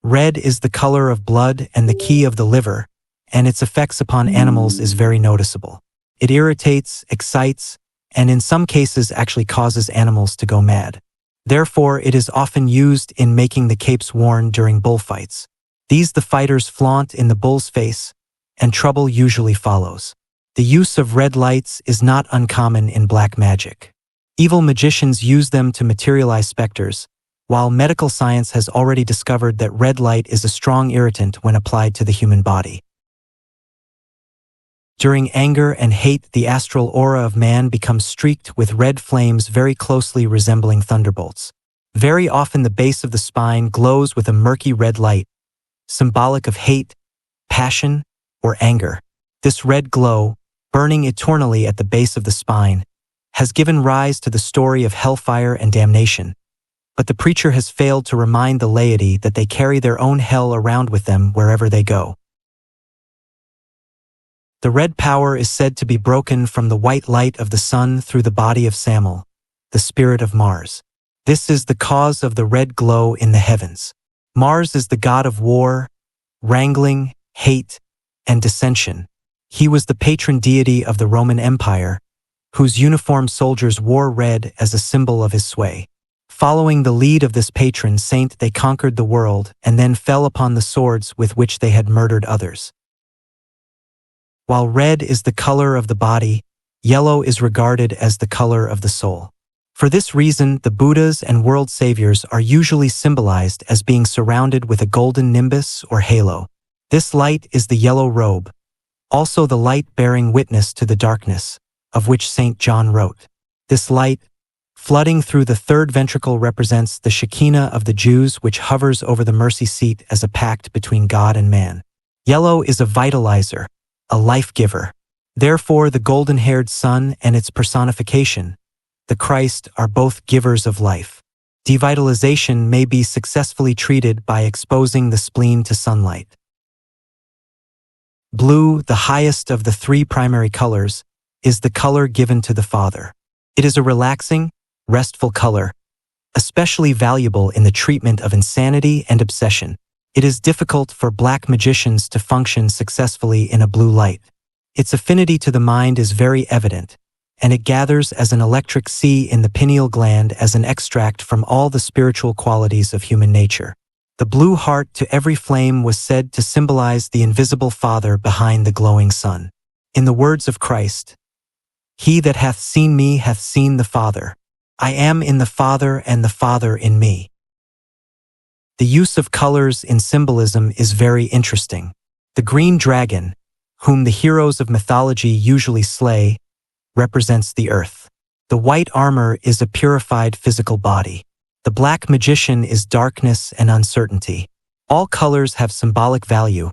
Red is the color of blood and the key of the liver, and its effects upon animals is very noticeable. It irritates, excites, and in some cases actually causes animals to go mad. Therefore, it is often used in making the capes worn during bullfights. These the fighters flaunt in the bull's face, and trouble usually follows. The use of red lights is not uncommon in black magic. Evil magicians use them to materialize specters, while medical science has already discovered that red light is a strong irritant when applied to the human body. During anger and hate, the astral aura of man becomes streaked with red flames very closely resembling thunderbolts. Very often the base of the spine glows with a murky red light, symbolic of hate, passion, or anger. This red glow, burning eternally at the base of the spine, has given rise to the story of hellfire and damnation, but the preacher has failed to remind the laity that they carry their own hell around with them wherever they go. The red power is said to be broken from the white light of the sun through the body of Samel, the spirit of Mars. This is the cause of the red glow in the heavens. Mars is the god of war, wrangling, hate, and dissension. He was the patron deity of the Roman Empire, whose uniformed soldiers wore red as a symbol of his sway. Following the lead of this patron saint, they conquered the world and then fell upon the swords with which they had murdered others. While red is the color of the body, yellow is regarded as the color of the soul. For this reason, the Buddhas and world saviors are usually symbolized as being surrounded with a golden nimbus or halo. This light is the yellow robe, also the light bearing witness to the darkness, of which St. John wrote. This light, flooding through the third ventricle, represents the Shekinah of the Jews, which hovers over the mercy seat as a pact between God and man. Yellow is a vitalizer, a life giver. Therefore, the golden-haired sun and its personification, the Christ, are both givers of life. Devitalization may be successfully treated by exposing the spleen to sunlight. Blue, the highest of the three primary colors, is the color given to the Father. It is a relaxing, restful color, especially valuable in the treatment of insanity and obsession. It is difficult for black magicians to function successfully in a blue light. Its affinity to the mind is very evident, and it gathers as an electric sea in the pineal gland as an extract from all the spiritual qualities of human nature. The blue heart to every flame was said to symbolize the invisible Father behind the glowing sun. In the words of Christ, "He that hath seen me hath seen the Father. I am in the Father and the Father in me." The use of colors in symbolism is very interesting. The green dragon, whom the heroes of mythology usually slay, represents the earth. The white armor is a purified physical body. The black magician is darkness and uncertainty. All colors have symbolic value,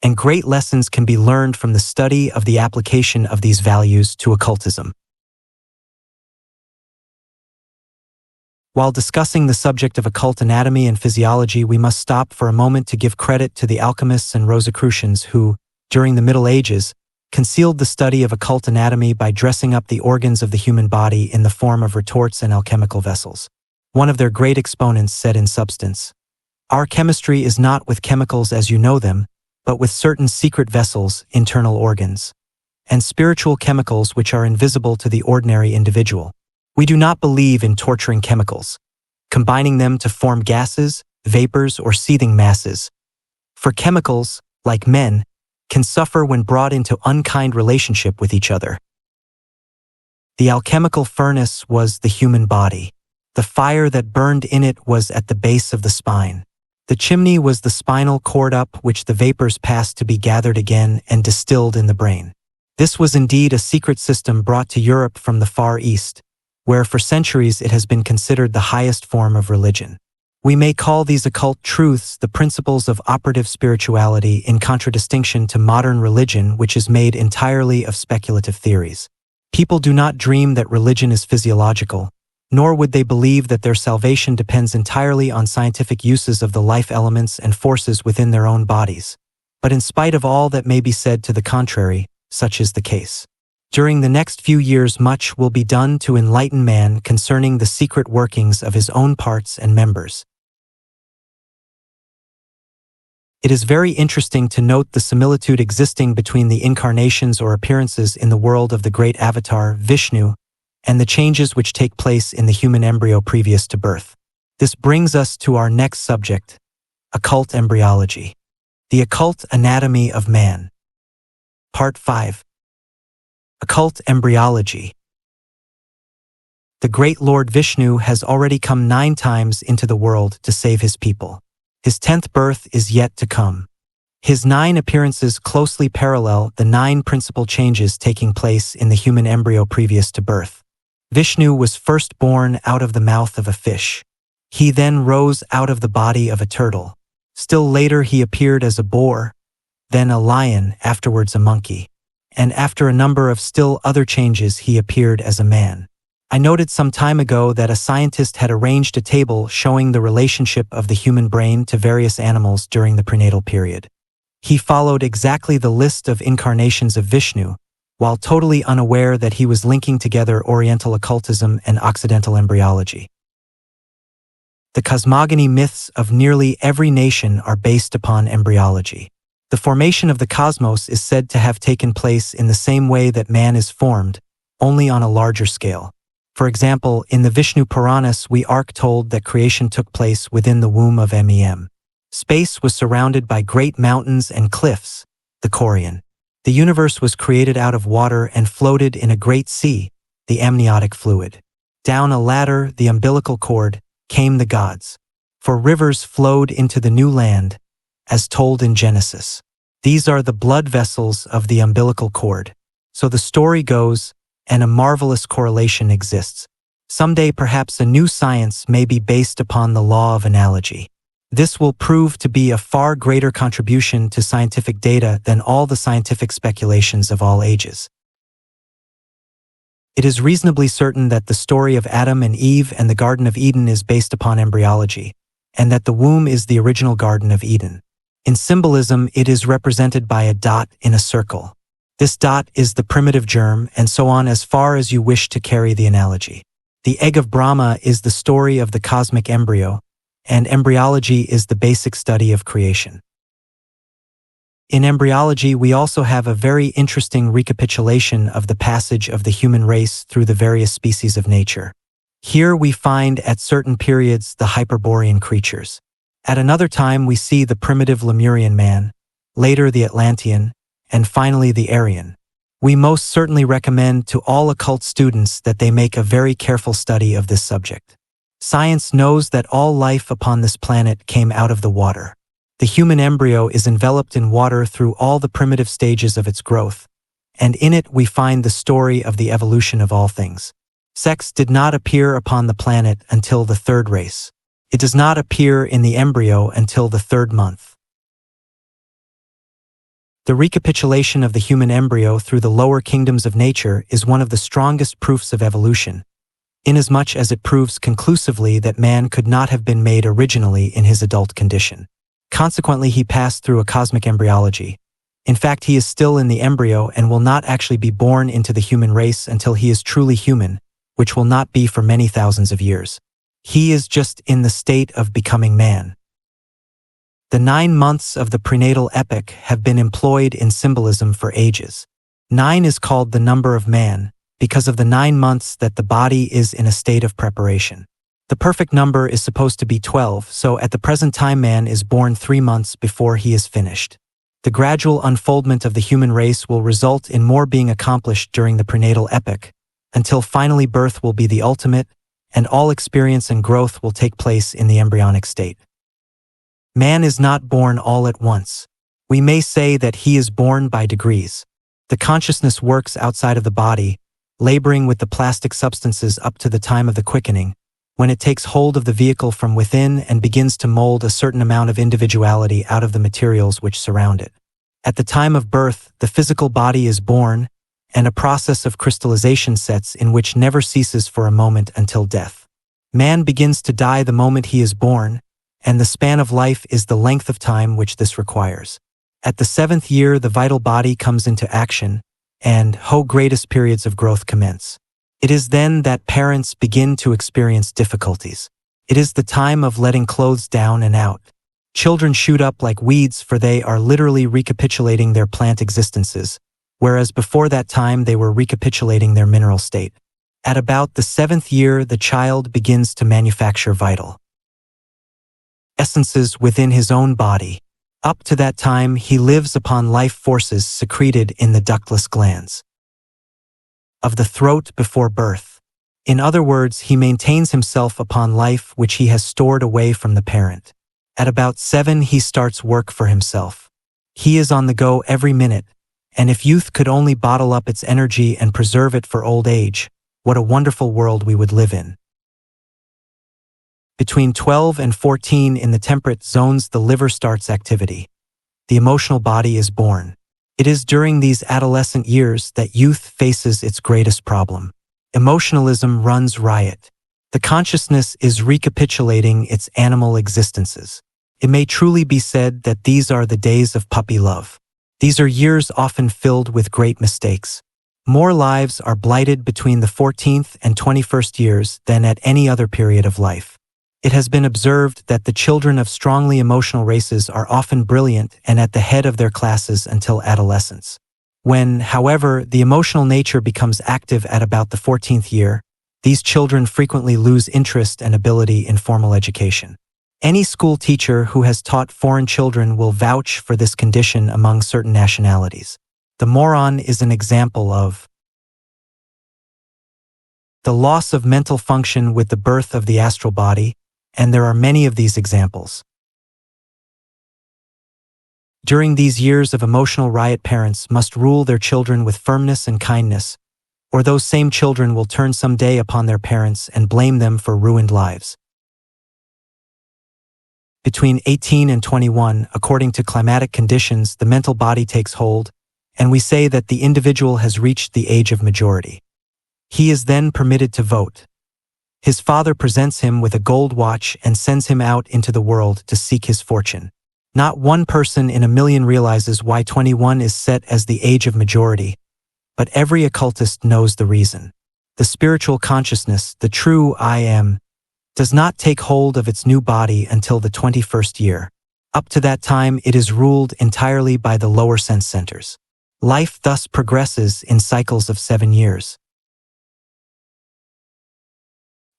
and great lessons can be learned from the study of the application of these values to occultism. While discussing the subject of occult anatomy and physiology, we must stop for a moment to give credit to the alchemists and Rosicrucians who, during the Middle Ages, concealed the study of occult anatomy by dressing up the organs of the human body in the form of retorts and alchemical vessels. One of their great exponents said in substance, "Our chemistry is not with chemicals as you know them, but with certain secret vessels, internal organs, and spiritual chemicals which are invisible to the ordinary individual. We do not believe in torturing chemicals, combining them to form gases, vapors, or seething masses. For chemicals, like men, can suffer when brought into unkind relationship with each other." The alchemical furnace was the human body. The fire that burned in it was at the base of the spine. The chimney was the spinal cord up which the vapors passed to be gathered again and distilled in the brain. This was indeed a secret system brought to Europe from the Far East, where for centuries it has been considered the highest form of religion. We may call these occult truths the principles of operative spirituality in contradistinction to modern religion, which is made entirely of speculative theories. People do not dream that religion is physiological, nor would they believe that their salvation depends entirely on scientific uses of the life elements and forces within their own bodies. But in spite of all that may be said to the contrary, such is the case. During the next few years, much will be done to enlighten man concerning the secret workings of his own parts and members. It is very interesting to note the similitude existing between the incarnations or appearances in the world of the great avatar, Vishnu, and the changes which take place in the human embryo previous to birth. This brings us to our next subject, occult embryology. The Occult Anatomy of Man. Part 5. Occult Embryology. The great Lord Vishnu has already come 9 times into the world to save his people. His 10th birth is yet to come. His 9 appearances closely parallel the 9 principal changes taking place in the human embryo previous to birth. Vishnu was first born out of the mouth of a fish. He then rose out of the body of a turtle. Still later he appeared as a boar, then a lion, afterwards a monkey. And after a number of still other changes he appeared as a man. I noted some time ago that a scientist had arranged a table showing the relationship of the human brain to various animals during the prenatal period. He followed exactly the list of incarnations of Vishnu, while totally unaware that he was linking together Oriental occultism and Occidental embryology. The cosmogony myths of nearly every nation are based upon embryology. The formation of the cosmos is said to have taken place in the same way that man is formed, only on a larger scale. For example, in the Vishnu Puranas we are told that creation took place within the womb of Mem. Space was surrounded by great mountains and cliffs, the Corian. The universe was created out of water and floated in a great sea, the amniotic fluid. Down a ladder, the umbilical cord, came the gods. For rivers flowed into the new land, as told in Genesis. These are the blood vessels of the umbilical cord. So the story goes, and a marvelous correlation exists. Someday perhaps a new science may be based upon the law of analogy. This will prove to be a far greater contribution to scientific data than all the scientific speculations of all ages. It is reasonably certain that the story of Adam and Eve and the Garden of Eden is based upon embryology, and that the womb is the original Garden of Eden. In symbolism, it is represented by a dot in a circle. This dot is the primitive germ, and so on as far as you wish to carry the analogy. The egg of Brahma is the story of the cosmic embryo, and embryology is the basic study of creation. In embryology, we also have a very interesting recapitulation of the passage of the human race through the various species of nature. Here we find at certain periods the Hyperborean creatures. At another time we see the primitive Lemurian man, later the Atlantean, and finally the Aryan. We most certainly recommend to all occult students that they make a very careful study of this subject. Science knows that all life upon this planet came out of the water. The human embryo is enveloped in water through all the primitive stages of its growth, and in it we find the story of the evolution of all things. Sex did not appear upon the planet until the third race. It does not appear in the embryo until the third month. The recapitulation of the human embryo through the lower kingdoms of nature is one of the strongest proofs of evolution, inasmuch as it proves conclusively that man could not have been made originally in his adult condition. Consequently, he passed through a cosmic embryology. In fact, he is still in the embryo and will not actually be born into the human race until he is truly human, which will not be for many thousands of years. He is just in the state of becoming man. The 9 months of the prenatal epoch have been employed in symbolism for ages. 9 is called the number of man, because of the 9 months that the body is in a state of preparation. The perfect number is supposed to be 12, so at the present time man is born 3 months before he is finished. The gradual unfoldment of the human race will result in more being accomplished during the prenatal epoch, until finally birth will be the ultimate, and all experience and growth will take place in the embryonic state. Man is not born all at once. We may say that he is born by degrees. The consciousness works outside of the body, laboring with the plastic substances up to the time of the quickening, when it takes hold of the vehicle from within and begins to mold a certain amount of individuality out of the materials which surround it. At the time of birth, the physical body is born, and a process of crystallization sets in which never ceases for a moment until death. Man begins to die the moment he is born, and the span of life is the length of time which this requires. At the 7th year, the vital body comes into action, and greatest periods of growth commence. It is then that parents begin to experience difficulties. It is the time of letting clothes down and out. Children shoot up like weeds, for they are literally recapitulating their plant existences, whereas before that time they were recapitulating their mineral state. At about the 7th year, the child begins to manufacture vital essences within his own body. Up to that time, he lives upon life forces secreted in the ductless glands of the throat before birth. In other words, he maintains himself upon life which he has stored away from the parent. At about 7, he starts work for himself. He is on the go every minute, and if youth could only bottle up its energy and preserve it for old age, what a wonderful world we would live in. Between 12 and 14 in the temperate zones, the liver starts activity. The emotional body is born. It is during these adolescent years that youth faces its greatest problem. Emotionalism runs riot. The consciousness is recapitulating its animal existences. It may truly be said that these are the days of puppy love. These are years often filled with great mistakes. More lives are blighted between the 14th and 21st years than at any other period of life. It has been observed that the children of strongly emotional races are often brilliant and at the head of their classes until adolescence. When, however, the emotional nature becomes active at about the 14th year, these children frequently lose interest and ability in formal education. Any school teacher who has taught foreign children will vouch for this condition among certain nationalities. The moron is an example of the loss of mental function with the birth of the astral body, and there are many of these examples. During these years of emotional riot, parents must rule their children with firmness and kindness, or those same children will turn someday upon their parents and blame them for ruined lives. Between 18 and 21, according to climatic conditions, the mental body takes hold, and we say that the individual has reached the age of majority. He is then permitted to vote. His father presents him with a gold watch and sends him out into the world to seek his fortune. Not one person in a million realizes why 21 is set as the age of majority, but every occultist knows the reason. The spiritual consciousness, the true I Am, does not take hold of its new body until the 21st year. Up to that time, it is ruled entirely by the lower sense centers. Life thus progresses in cycles of 7 years.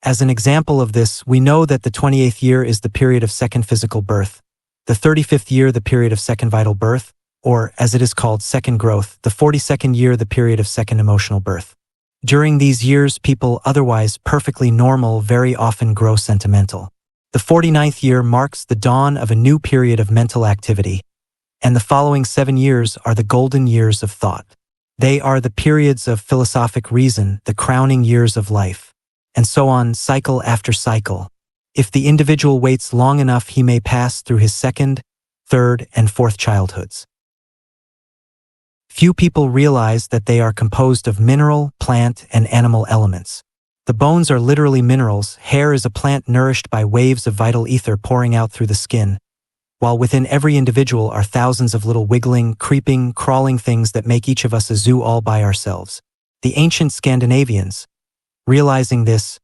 As an example of this, we know that the 28th year is the period of second physical birth, the 35th year the period of second vital birth, or, as it is called, second growth, the 42nd year the period of second emotional birth. During these years, people otherwise perfectly normal very often grow sentimental. The 49th year marks the dawn of a new period of mental activity, and the following 7 years are the golden years of thought. They are the periods of philosophic reason, the crowning years of life, and so on, cycle after cycle. If the individual waits long enough, he may pass through his second, third, and fourth childhoods. Few people realize that they are composed of mineral, plant, and animal elements. The bones are literally minerals. Hair is a plant nourished by waves of vital ether pouring out through the skin, while within every individual are thousands of little wiggling, creeping, crawling things that make each of us a zoo all by ourselves. The ancient Scandinavians, realizing this,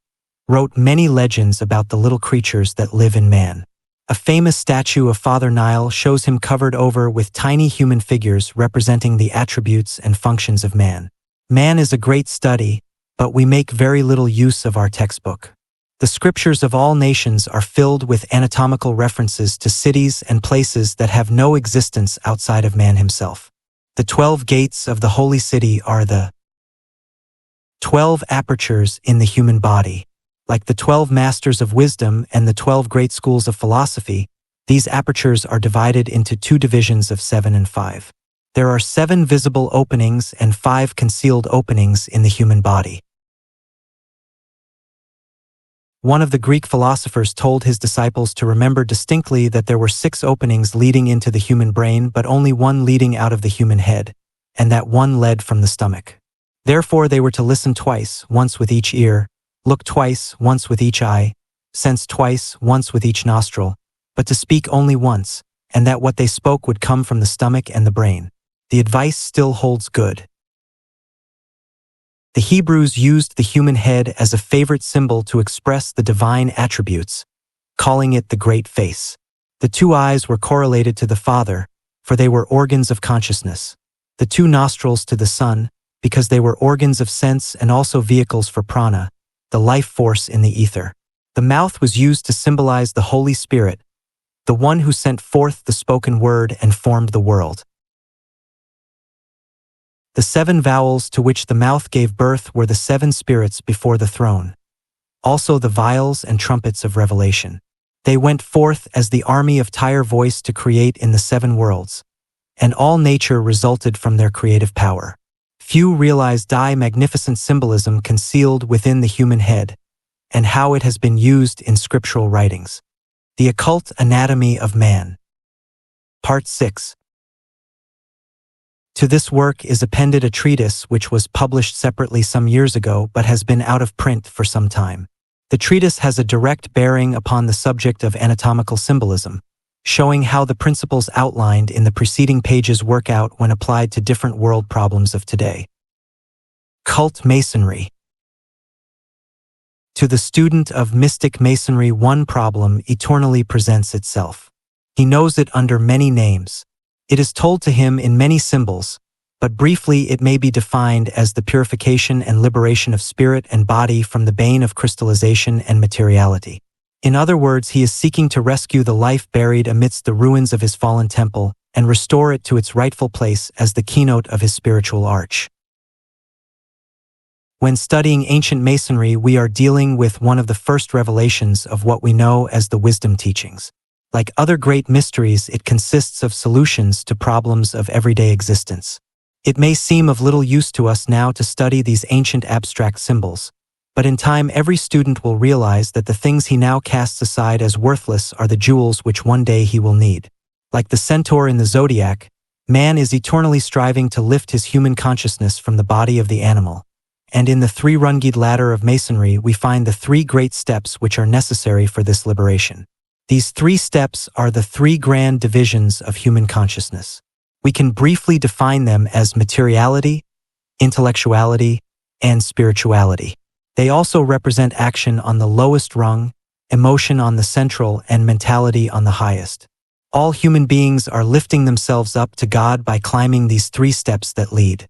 wrote many legends about the little creatures that live in man. A famous statue of Father Nile shows him covered over with tiny human figures representing the attributes and functions of man. Man is a great study, but we make very little use of our textbook. The scriptures of all nations are filled with anatomical references to cities and places that have no existence outside of man himself. The 12 gates of the holy city are the 12 apertures in the human body. Like the 12 masters of wisdom and the 12 great schools of philosophy, these apertures are divided into 2 divisions of 7 and 5. There are 7 visible openings and 5 concealed openings in the human body. One of the Greek philosophers told his disciples to remember distinctly that there were 6 openings leading into the human brain, but only 1 leading out of the human head, and that 1 led from the stomach. Therefore they were to listen twice, once with each ear, look twice, once with each eye, sense twice, once with each nostril, but to speak only once, and that what they spoke would come from the stomach and the brain. The advice still holds good. The Hebrews used the human head as a favorite symbol to express the divine attributes, calling it the great face. The 2 eyes were correlated to the Father, for they were organs of consciousness. The 2 nostrils to the Son, because they were organs of sense and also vehicles for prana, the life force in the ether. The mouth was used to symbolize the Holy Spirit, the one who sent forth the spoken word and formed the world. The 7 vowels to which the mouth gave birth were the 7 spirits before the throne, also the viols and trumpets of revelation. They went forth as the army of Tyre voice to create in the 7 worlds, and all nature resulted from their creative power. Few realize the magnificent symbolism concealed within the human head, and how it has been used in scriptural writings. The Occult Anatomy of Man. Part 6. To this work is appended a treatise which was published separately some years ago but has been out of print for some time. The treatise has a direct bearing upon the subject of anatomical symbolism, showing how the principles outlined in the preceding pages work out when applied to different world problems of today. Cult Masonry. To the student of mystic masonry, one problem eternally presents itself. He knows it under many names. It is told to him in many symbols, but briefly it may be defined as the purification and liberation of spirit and body from the bane of crystallization and materiality. In other words, he is seeking to rescue the life buried amidst the ruins of his fallen temple and restore it to its rightful place as the keynote of his spiritual arch. When studying ancient masonry, we are dealing with one of the first revelations of what we know as the wisdom teachings. Like other great mysteries, it consists of solutions to problems of everyday existence. It may seem of little use to us now to study these ancient abstract symbols, but in time every student will realize that the things he now casts aside as worthless are the jewels which one day he will need. Like the centaur in the zodiac, man is eternally striving to lift his human consciousness from the body of the animal. And in the 3-runged ladder of masonry we find the 3 great steps which are necessary for this liberation. These 3 steps are the 3 grand divisions of human consciousness. We can briefly define them as materiality, intellectuality, and spirituality. They also represent action on the lowest rung, emotion on the central, and mentality on the highest. All human beings are lifting themselves up to God by climbing these 3 steps that lead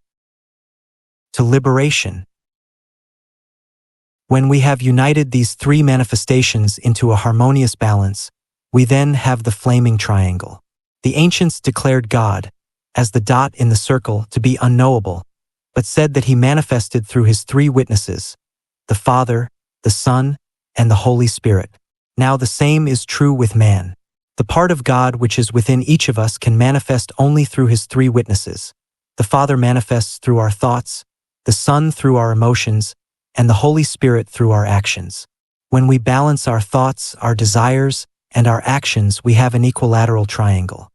to liberation. When we have united these 3 manifestations into a harmonious balance, we then have the flaming triangle. The ancients declared God, as the dot in the circle, to be unknowable, but said that he manifested through his three witnesses, the Father, the Son, and the Holy Spirit. Now the same is true with man. The part of God which is within each of us can manifest only through his three witnesses. The Father manifests through our thoughts, the Son through our emotions, and the Holy Spirit through our actions. When we balance our thoughts, our desires, and our actions, we have an equilateral triangle.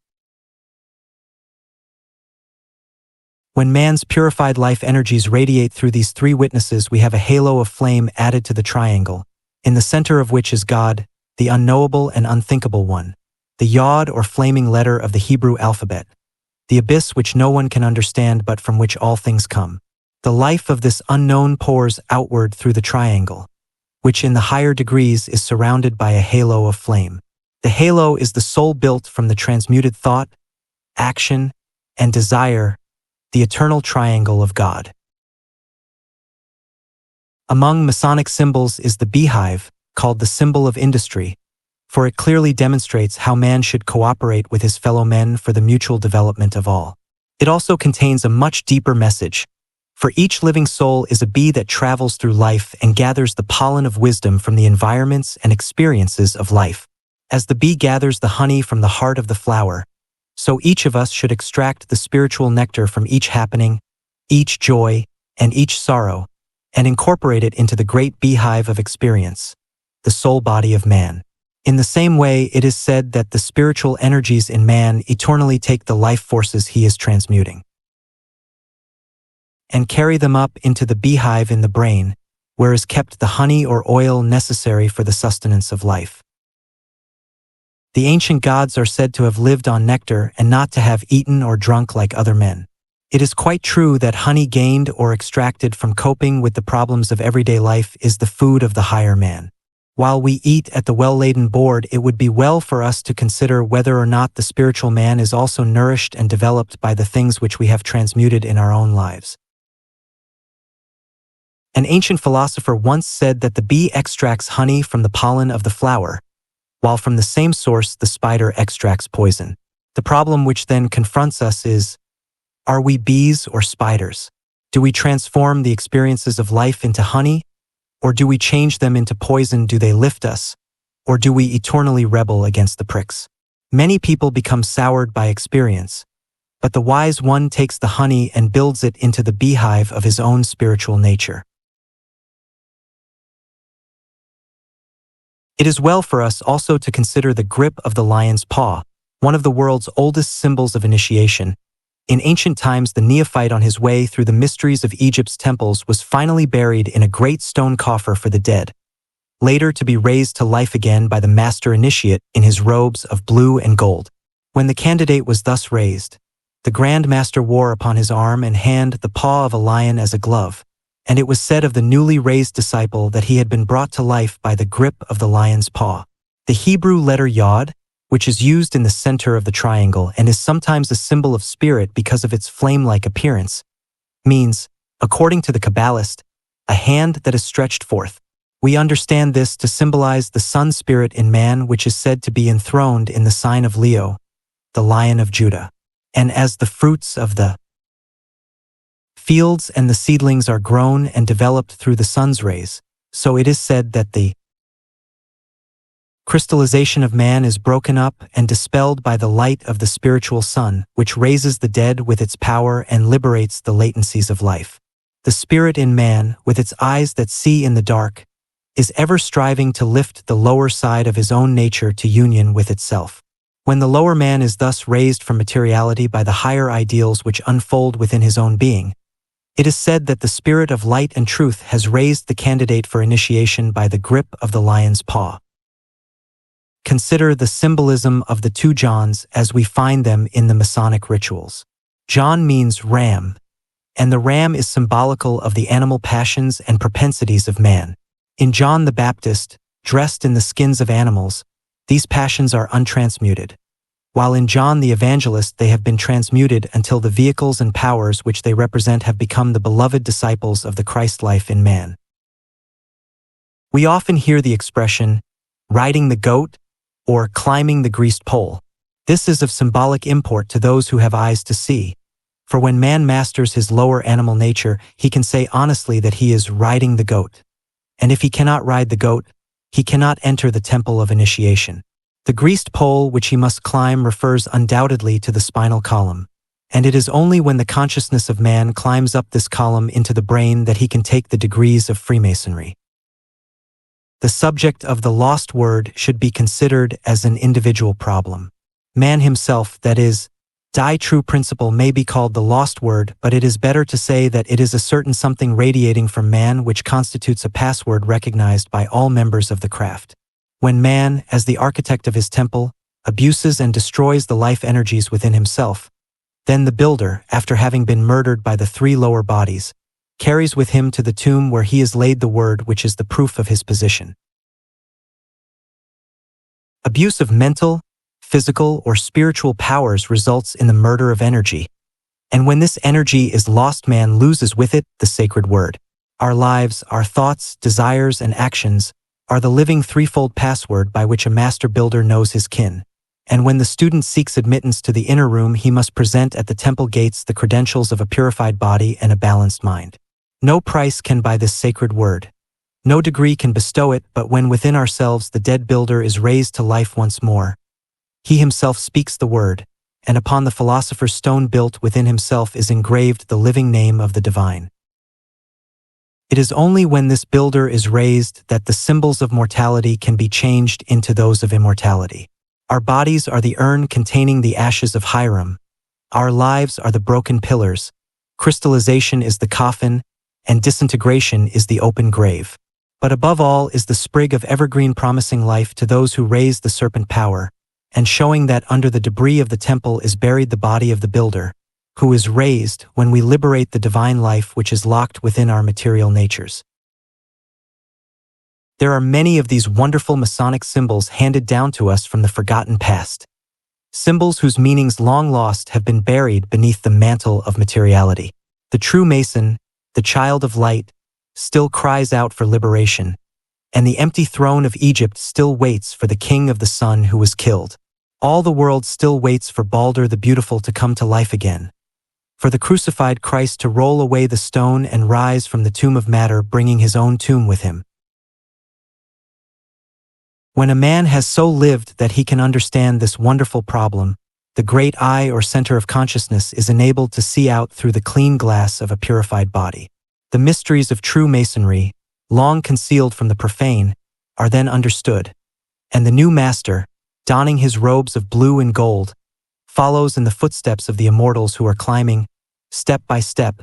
When man's purified life energies radiate through these three witnesses, we have a halo of flame added to the triangle, in the center of which is God, the unknowable and unthinkable one, the Yod or flaming letter of the Hebrew alphabet, the abyss which no one can understand but from which all things come. The life of this unknown pours outward through the triangle, which in the higher degrees is surrounded by a halo of flame. The halo is the soul built from the transmuted thought, action, and desire, the eternal triangle of God. Among Masonic symbols is the beehive, called the symbol of industry, for it clearly demonstrates how man should cooperate with his fellow men for the mutual development of all. It also contains a much deeper message, for each living soul is a bee that travels through life and gathers the pollen of wisdom from the environments and experiences of life. As the bee gathers the honey from the heart of the flower, so each of us should extract the spiritual nectar from each happening, each joy, and each sorrow, and incorporate it into the great beehive of experience, the soul body of man. In the same way, it is said that the spiritual energies in man eternally take the life forces he is transmuting and carry them up into the beehive in the brain, where is kept the honey or oil necessary for the sustenance of life. The ancient gods are said to have lived on nectar and not to have eaten or drunk like other men. It is quite true that honey gained or extracted from coping with the problems of everyday life is the food of the higher man. While we eat at the well-laden board, it would be well for us to consider whether or not the spiritual man is also nourished and developed by the things which we have transmuted in our own lives. An ancient philosopher once said that the bee extracts honey from the pollen of the flower, while from the same source the spider extracts poison. The problem which then confronts us is, are we bees or spiders? Do we transform the experiences of life into honey, or do we change them into poison? Do they lift us, or do we eternally rebel against the pricks? Many people become soured by experience, but the wise one takes the honey and builds it into the beehive of his own spiritual nature. It is well for us also to consider the grip of the lion's paw, one of the world's oldest symbols of initiation. In ancient times, the neophyte on his way through the mysteries of Egypt's temples was finally buried in a great stone coffer for the dead, later to be raised to life again by the master initiate in his robes of blue and gold. When the candidate was thus raised, the Grand Master wore upon his arm and hand the paw of a lion as a glove, and it was said of the newly raised disciple that he had been brought to life by the grip of the lion's paw. The Hebrew letter Yod, which is used in the center of the triangle and is sometimes a symbol of spirit because of its flame-like appearance, means, according to the Kabbalist, a hand that is stretched forth. We understand this to symbolize the sun spirit in man, which is said to be enthroned in the sign of Leo, the Lion of Judah. And as the fruits of the fields and the seedlings are grown and developed through the sun's rays, so it is said that the crystallization of man is broken up and dispelled by the light of the spiritual sun, which raises the dead with its power and liberates the latencies of life. The spirit in man, with its eyes that see in the dark, is ever striving to lift the lower side of his own nature to union with itself. When the lower man is thus raised from materiality by the higher ideals which unfold within his own being, it is said that the spirit of light and truth has raised the candidate for initiation by the grip of the lion's paw. Consider the symbolism of the two Johns as we find them in the Masonic rituals. John means ram, and the ram is symbolical of the animal passions and propensities of man. In John the Baptist, dressed in the skins of animals, these passions are untransmuted, while in John the Evangelist they have been transmuted until the vehicles and powers which they represent have become the beloved disciples of the Christ life in man. We often hear the expression, riding the goat, or climbing the greased pole. This is of symbolic import to those who have eyes to see, For when man masters his lower animal nature, he can say honestly that he is riding the goat. And if he cannot ride the goat, he cannot enter the temple of initiation. The greased pole which he must climb refers undoubtedly to the spinal column. And it is only when the consciousness of man climbs up this column into the brain that he can take the degrees of Freemasonry. The subject of the lost word should be considered as an individual problem. Man himself, that is, die true principle, may be called the lost word, but it is better to say that it is a certain something radiating from man which constitutes a password recognized by all members of the craft. When man, as the architect of his temple, abuses and destroys the life energies within himself, then the builder, after having been murdered by the three lower bodies, carries with him to the tomb where he has laid the word which is the proof of his position. Abuse of mental, physical, or spiritual powers results in the murder of energy. And when this energy is lost, man loses with it the sacred word. Our lives, our thoughts, desires, and actions are the living threefold password by which a master builder knows his kin. And when the student seeks admittance to the inner room, he must present at the temple gates the credentials of a purified body and a balanced mind. No price can buy this sacred word. No degree can bestow it, but when within ourselves the dead builder is raised to life once more, he himself speaks the word, and upon the philosopher's stone built within himself is engraved the living name of the divine. It is only when this builder is raised that the symbols of mortality can be changed into those of immortality. Our bodies are the urn containing the ashes of Hiram. Our lives are the broken pillars. Crystallization is the coffin, and disintegration is the open grave. But above all is the sprig of evergreen promising life to those who raise the serpent power, and showing that under the debris of the temple is buried the body of the builder, who is raised when we liberate the divine life which is locked within our material natures. There are many of these wonderful Masonic symbols handed down to us from the forgotten past. Symbols whose meanings long lost have been buried beneath the mantle of materiality. The true Mason, the child of light, still cries out for liberation, and the empty throne of Egypt still waits for the king of the sun who was killed. All the world still waits for Balder the Beautiful to come to life again, for the crucified Christ to roll away the stone and rise from the tomb of matter, bringing his own tomb with him. When a man has so lived that he can understand this wonderful problem, the great eye or center of consciousness is enabled to see out through the clean glass of a purified body. The mysteries of true Masonry, long concealed from the profane, are then understood, and the new master, donning his robes of blue and gold, follows in the footsteps of the immortals who are climbing, step by step,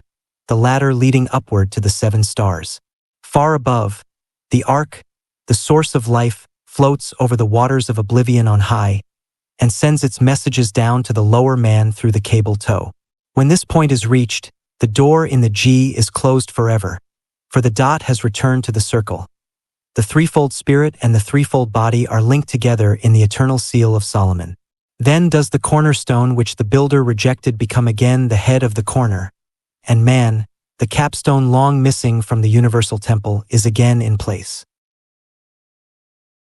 the ladder leading upward to the 7 stars. Far above, the ark, the source of life, floats over the waters of oblivion on high, and sends its messages down to the lower man through the cable tow. When this point is reached, the door in the G is closed forever, for the dot has returned to the circle. The threefold spirit and the threefold body are linked together in the eternal seal of Solomon. Then does the cornerstone which the builder rejected become again the head of the corner, and man, the capstone long missing from the universal temple, is again in place.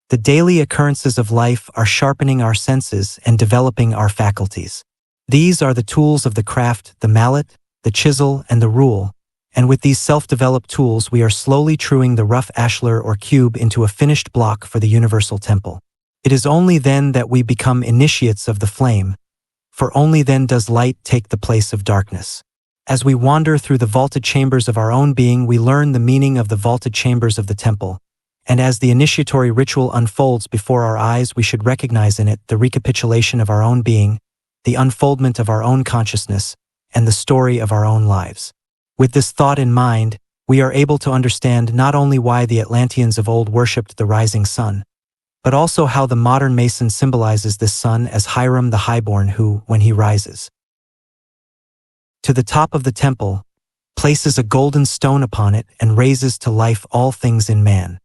The daily occurrences of life are sharpening our senses and developing our faculties. These are the tools of the craft, the mallet, the chisel, and the rule, and with these self-developed tools we are slowly truing the rough ashlar or cube into a finished block for the universal temple. It is only then that we become initiates of the flame, for only then does light take the place of darkness. As we wander through the vaulted chambers of our own being, we learn the meaning of the vaulted chambers of the temple, and as the initiatory ritual unfolds before our eyes, we should recognize in it the recapitulation of our own being, the unfoldment of our own consciousness, and the story of our own lives. With this thought in mind, we are able to understand not only why the Atlanteans of old worshipped the rising sun, but also how the modern Mason symbolizes this sun as Hiram the Highborn who, when he rises to the top of the temple, places a golden stone upon it and raises to life all things in man.